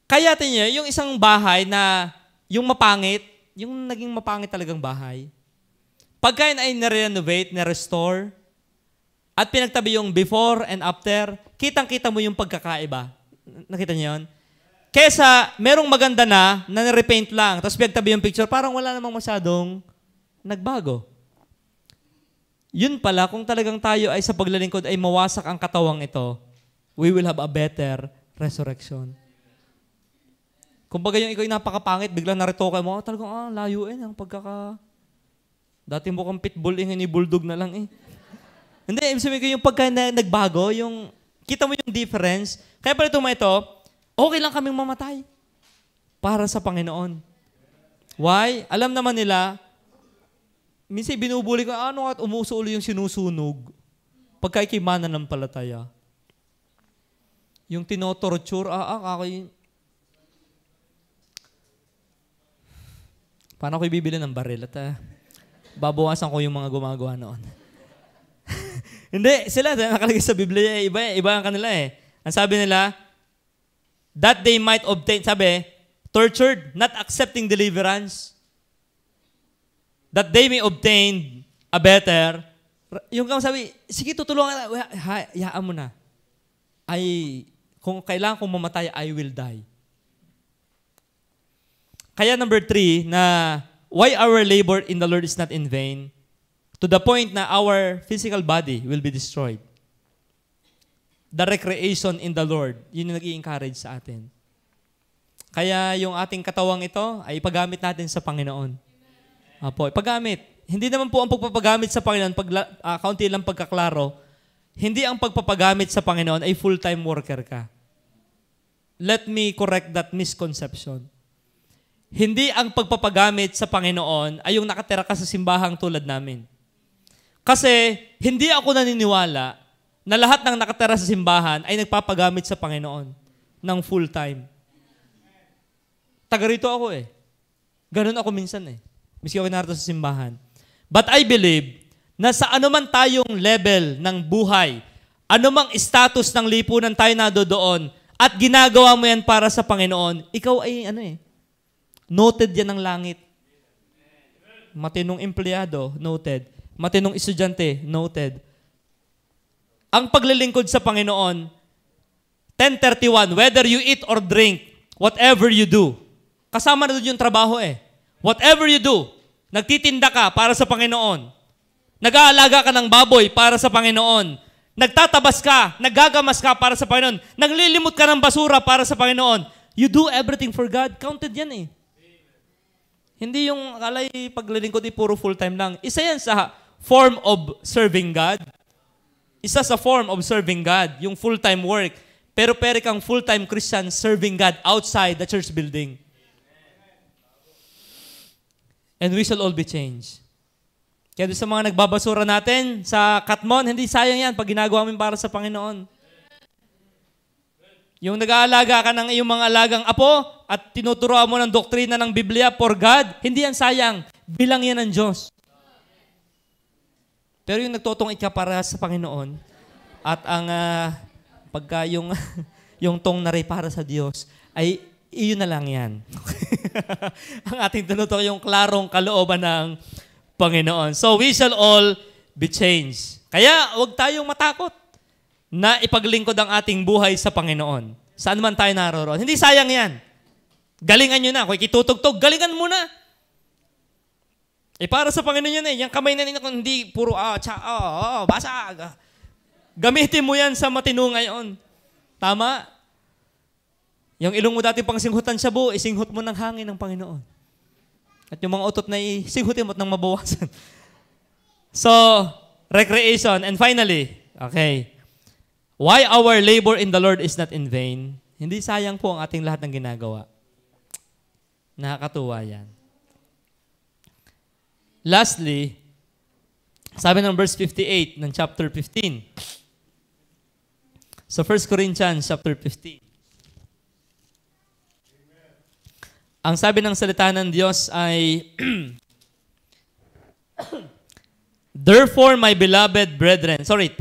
Kaya tingnan, yung isang bahay na yung mapangit, yung naging mapangit talagang bahay, pagka yun ay na-renovate, na-restore, at pinagtabi yung before and after, kitang-kita mo yung pagkakaiba. Nakita niyo yun? Kesa, merong maganda na repaint lang, tapos pinagtabi yung picture, parang wala namang masyadong nagbago. Yun pala, kung talagang tayo ay sa paglalingkod ay mawasak ang katawang ito, we will have a better resurrection. Kumbaga yung ikaw yung napakapangit, biglang naritoka mo, talagang layuin ang pagkaka... Dati mo kang pitbull, ni bulldog na lang eh. Hindi, ibig sabihin ko yung pagka nagbago, yung kita mo yung difference. Kaya pala ito, okay lang kaming mamatay para sa Panginoon. Why? Alam naman nila, minsan binubuli ko, ano at umuso ulo yung sinusunog pagka ikay mananampalataya. Yung tinotorture, ako paano ko ibibili ng baril at babawasan ko yung mga gumagawa noon. Hindi, sila nakalagay sa Biblia, iba ang kanila eh. Ang sabi nila, that they might obtain, sabi, tortured, not accepting deliverance, that they may obtain a better, yung kang sabi, sige tutulungan, hayaan mo na. Kung kailangan kong mamatay, I will die. Kaya number 3, na why our labor in the Lord is not in vain, to the point na our physical body will be destroyed. The recreation in the Lord, yun yung nag-i-encourage sa atin. Kaya yung ating katawang ito ay ipagamit natin sa Panginoon. Apo, ipagamit. Hindi naman po ang pagpapagamit sa Panginoon, kaunti lang pagkaklaro, hindi ang pagpapagamit sa Panginoon ay full-time worker ka. Let me correct that misconception. Hindi ang pagpapagamit sa Panginoon ay yung nakatira ka sa simbahang tulad namin. Kasi hindi ako naniniwala na lahat ng nakatira sa simbahan ay nagpapagamit sa Panginoon ng full-time. Taga rito ako eh. Ganun ako minsan eh. Miski ako narito sa simbahan. But I believe na sa anuman tayong level ng buhay, anumang status ng lipunan tayo nadodoon, at ginagawa mo yan para sa Panginoon, ikaw ay noted yan ng langit. Matinong empleyado, noted. Matinong estudyante, noted. Ang paglilingkod sa Panginoon, 10:31, whether you eat or drink, whatever you do, kasama na doon yung trabaho eh. Whatever you do, nagtitinda ka para sa Panginoon. Nag-aalaga ka ng baboy para sa Panginoon. Nagtatabas ka, naggagamas ka para sa Panginoon. Naglilimot ka ng basura para sa Panginoon. You do everything for God. Counted yan eh. Hindi yung alay paglilingkod ay puro full-time lang. Isa yan sa form of serving God. Isa sa form of serving God, yung full-time work. Pero kang full-time Christian serving God outside the church building. And we shall all be changed. Kaya doon sa mga nagbabasura natin sa Katmon, hindi sayang yan pag ginagawa mo para sa Panginoon. Yung nag-aalaga ka ng iyong mga alagang apo at tinuturoan mo ng doktrina ng Biblia for God, hindi yan sayang. Bilang yan ng Diyos. Pero yung nagtotong ka para sa Panginoon at ang pagka yung tong nari para sa Diyos, ay iyon na lang yan. Ang ating tinutukoy yung klarong kalooban ng Panginoon. So we shall all be changed. Kaya huwag tayong matakot na ipaglingkod ang ating buhay sa Panginoon. Saan man tayo naroroon. Hindi sayang yan. Galingan nyo na. Kung ikitutugtog, galingan mo na. Para sa Panginoon yan eh. Yung kamay na nila kung hindi puro, basag. Gamitin mo yan sa matino ngayon. Tama? Yung ilong mo dati pang singhutan sa buo, isinghot mo ng hangin ng Panginoon. At yung mga utot na isinghutin mo at nang mabawasan. So, recreation. And finally, okay, why our labor in the Lord is not in vain? Hindi sayang po ang ating lahat ng ginagawa. Nakakatuwa yan. Lastly, sabi ng verse 58 ng chapter 15. So 1 Corinthians chapter 15. Ang sabi ng salita ng Diyos ay, therefore, my beloved brethren, 57.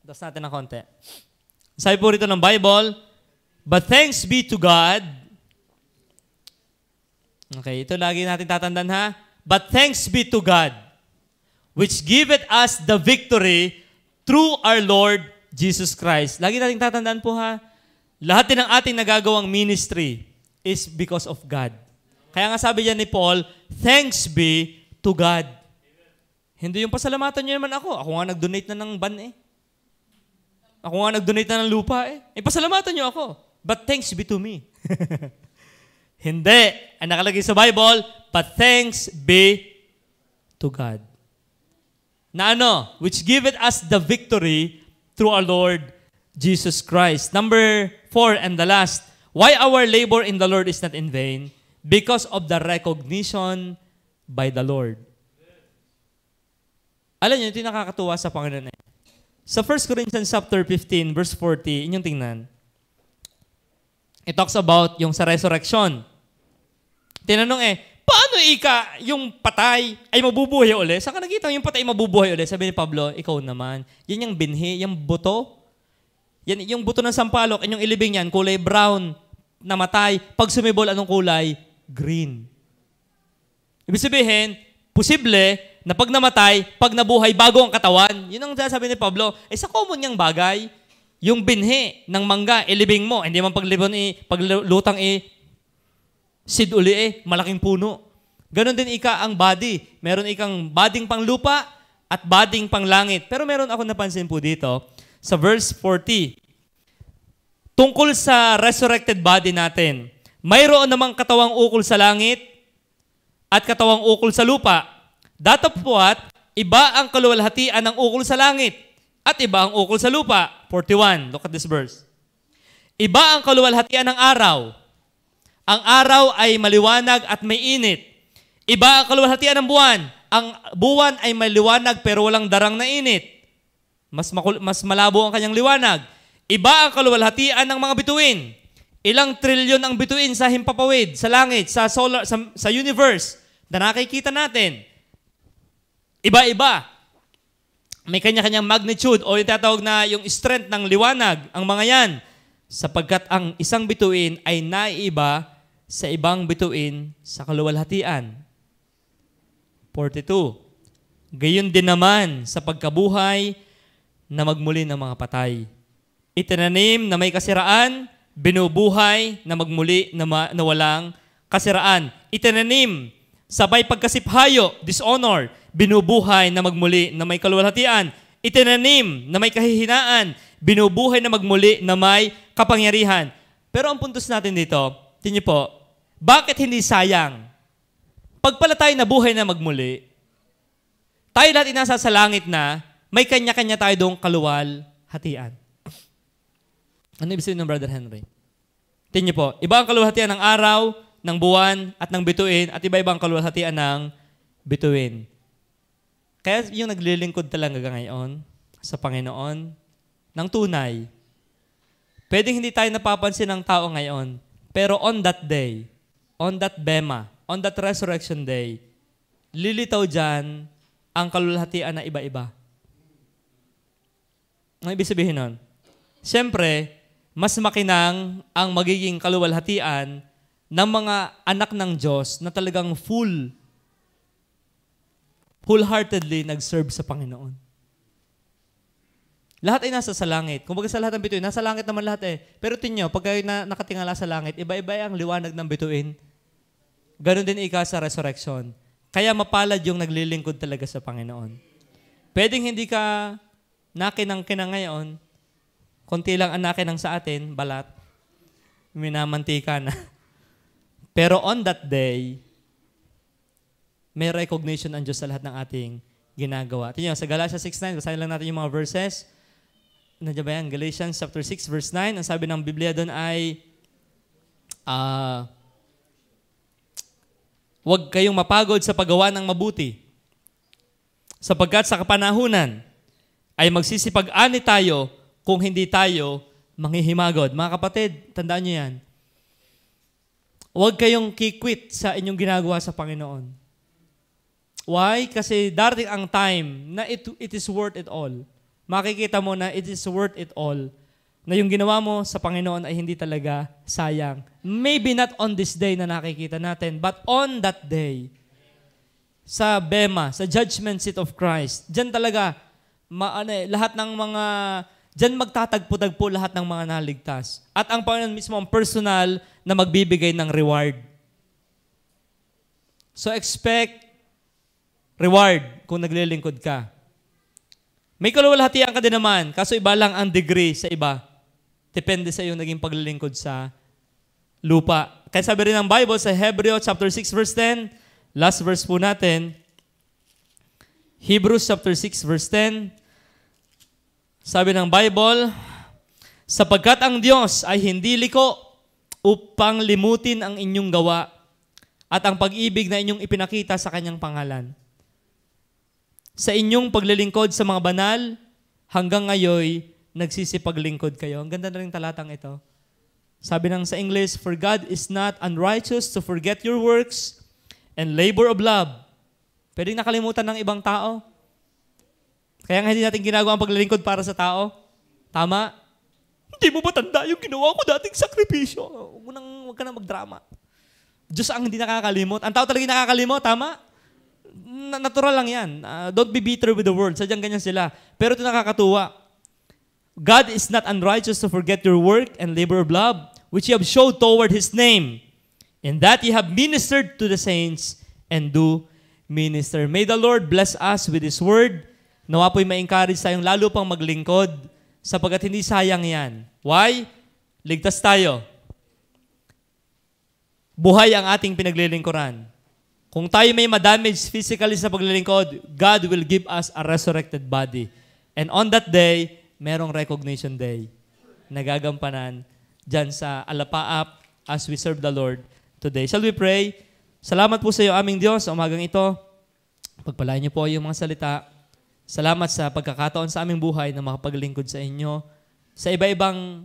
Das natin ng konti. Sabi po rito ng Bible, but thanks be to God Okay, ito lagi natin tatandaan ha. But thanks be to God, which giveth us the victory through our Lord Jesus Christ. Lagi natin tatandaan po ha, lahat din ng ating nagagawang ministry is because of God. Kaya nga sabi niya ni Paul, thanks be to God. Hindi yung pasalamatan niyo naman ako. Ako nga nag-donate na ng ban eh. Ako nga nag-donate na ng lupa eh. Pasalamatan niyo ako. But thanks be to me. Hindi. Ang nakalagay sa Bible, but thanks be to God. Na ano? Which giveth us the victory through our Lord Jesus Christ. Number 4 and the last, why our labor in the Lord is not in vain? Because of the recognition by the Lord. Alam niyo, ito yung nakakatuwa sa Panginoon. Sa 1 Corinthians chapter 15, verse 40, inyong tingnan. It talks about yung sa resurrection. Tinanong paano yung patay ay mabubuhay uli? Saan ka nakita yung patay mabubuhay uli? Sabi ni Pablo, ikaw naman. Yan yung binhi, yung buto. Yan, yung buto ng sampalok, yung ilibing yan, kulay brown, namatay. Pag sumibol, anong kulay? Green. Ibig sabihin, posible na pag namatay, pag nabuhay, bago ang katawan. Yun ang sabi ni Pablo. Sa common niyang bagay, yung binhi ng mangga, ilibing mo. Hindi man paglutang seed uli malaking puno. Ganon din ang body. Meron ikang bading pang lupa at bading pang langit. Pero meron ako napansin po dito, sa verse 40, tungkol sa resurrected body natin, mayroon namang katawang ukol sa langit at katawang ukol sa lupa. Datapwat, iba ang kaluwalhatian ng ukol sa langit at iba ang ukol sa lupa. 41, look at this verse. Iba ang kaluwalhatian ng araw. Ang araw ay maliwanag at may init. Iba ang kaluwalhatian ng buwan. Ang buwan ay may liwanag pero walang darang na init. Mas malabo ang kanyang liwanag. Iba ang kaluwalhatian ng mga bituin. Ilang trilyon ang bituin sa himpapawid, sa langit, sa solar, sa universe na nakikita natin. Iba-iba. May kanya-kanyang magnitude o yung tatawag na yung strength ng liwanag, ang mga yan. Sapagkat ang isang bituin ay naiiba sa ibang bituin sa kaluwalhatian. 42. Gayon din naman sa pagkabuhay na magmuli ng mga patay. Itinanim na may kasiraan, binubuhay na magmuli na walang kasiraan. Itinanim sabay pagkasiphayo, dishonor, binubuhay na magmuli na may kaluwalhatian. Itinanim na may kahihinaan, binubuhay na magmuli na may kapangyarihan. Pero ang puntos natin dito, tingnan po, bakit hindi sayang? Pag pala tayo nabuhay na magmuli, tayo lahat inasa sa langit na, may kanya-kanya tayo doong kaluwalhatian. Ano ibig sabihin ng Brother Henry? Tingnan po, iba ang kaluwalhatian ng araw, ng buwan, at ng bituin, at iba-ibang kaluwalhatian ng bituin. Kaya yung naglilingkod talaga ngayon sa Panginoon ng tunay, pwedeng hindi tayo napapansin ng tao ngayon, pero on that day, on that bema, on that resurrection day, lilitaw dyan ang kaluwalhatian na iba-iba. Ang ibig sabihin nun? Siyempre, mas makinang ang magiging kaluwalhatian ng mga anak ng Diyos na talagang wholeheartedly nag-serve sa Panginoon. Lahat ay nasa sa langit. Kung baga sa lahat ng bituin, nasa langit naman lahat Pero tingnan nyo, pag kayo nakatingala sa langit, iba-iba ang liwanag ng bituin. Ganon din sa resurrection. Kaya mapalad yung naglilingkod talaga sa Panginoon. Pwedeng hindi ka nakinang-kinang ngayon, konti lang ang nakinang sa atin, balat, minamantika na. Pero on that day, may recognition ang Diyos sa lahat ng ating ginagawa. Tingnan, sa Galatians 6:9, basahin lang natin yung mga verses. Nandiyan ba yan? Galatians chapter 6, verse 9. Ang sabi ng Biblia doon ay, huwag kayong mapagod sa paggawa ng mabuti. Sapagkat sa kapanahunan ay magsisipag-ani tayo kung hindi tayo manghihimagod. Mga kapatid, tandaan nyo yan. Huwag kayong kikwit sa inyong ginagawa sa Panginoon. Why? Kasi darating ang time na it is worth it all. Makikita mo na it is worth it all. na yung ginawa mo sa Panginoon ay hindi talaga sayang. Maybe not on this day na nakikita natin, but on that day, sa Bema, sa judgment seat of Christ, dyan talaga, lahat ng mga, dyan magtatagpo-tagpo lahat ng mga naligtas. At ang Panginoon mismo ang personal na magbibigay ng reward. So expect reward kung naglilingkod ka. May kaluwalhatian ka din naman, kaso iba lang ang degree sa iba. Depende sa iyong naging paglilingkod sa lupa. Kaya sabi rin ng Bible sa Hebrews chapter 6 verse 10, last verse po natin, Hebrews chapter 6 verse 10, sabi ng Bible, sapagkat ang Diyos ay hindi liko upang limutin ang inyong gawa at ang pag-ibig na inyong ipinakita sa kanyang pangalan. Sa inyong paglilingkod sa mga banal, hanggang ngayon, nagsisipaglingkod kayo. Ang ganda na rin talatang ito. Sabi ng sa English, for God is not unrighteous to forget your works and labor of love. Pwedeng nakalimutan ng ibang tao. Kaya nga hindi natin ginagawa ang paglilingkod para sa tao. Tama? Hindi mo ba tanda yung ginawa ko dating sakripisyo? Huwag ka na magdrama. Diyos ang hindi nakakalimot. Ang tao talaga nakakalimot, tama? Natural lang yan. Don't be bitter with the world. Sadyang ganyan sila. Pero ito nakakatuwa. God is not unrighteous to forget your work and labor of love, which you have showed toward His name, in that you have ministered to the saints and do minister. May the Lord bless us with His word. Nawa po'y ma-encourage tayong lalo pang maglingkod sapagkat hindi sayang yan. Why? Ligtas tayo. Buhay ang ating pinaglilingkuran. Kung tayo may madamage physically sa paglilingkod, God will give us a resurrected body. And on that day, merong recognition day na gagampanan dyan sa Alapaap as we serve the Lord today. Shall we pray? Salamat po sa iyo, aming Diyos, sa umagang ito. Pagpalain niyo po yung mga salita. Salamat sa pagkakataon sa aming buhay na makapaglingkod sa inyo sa iba-ibang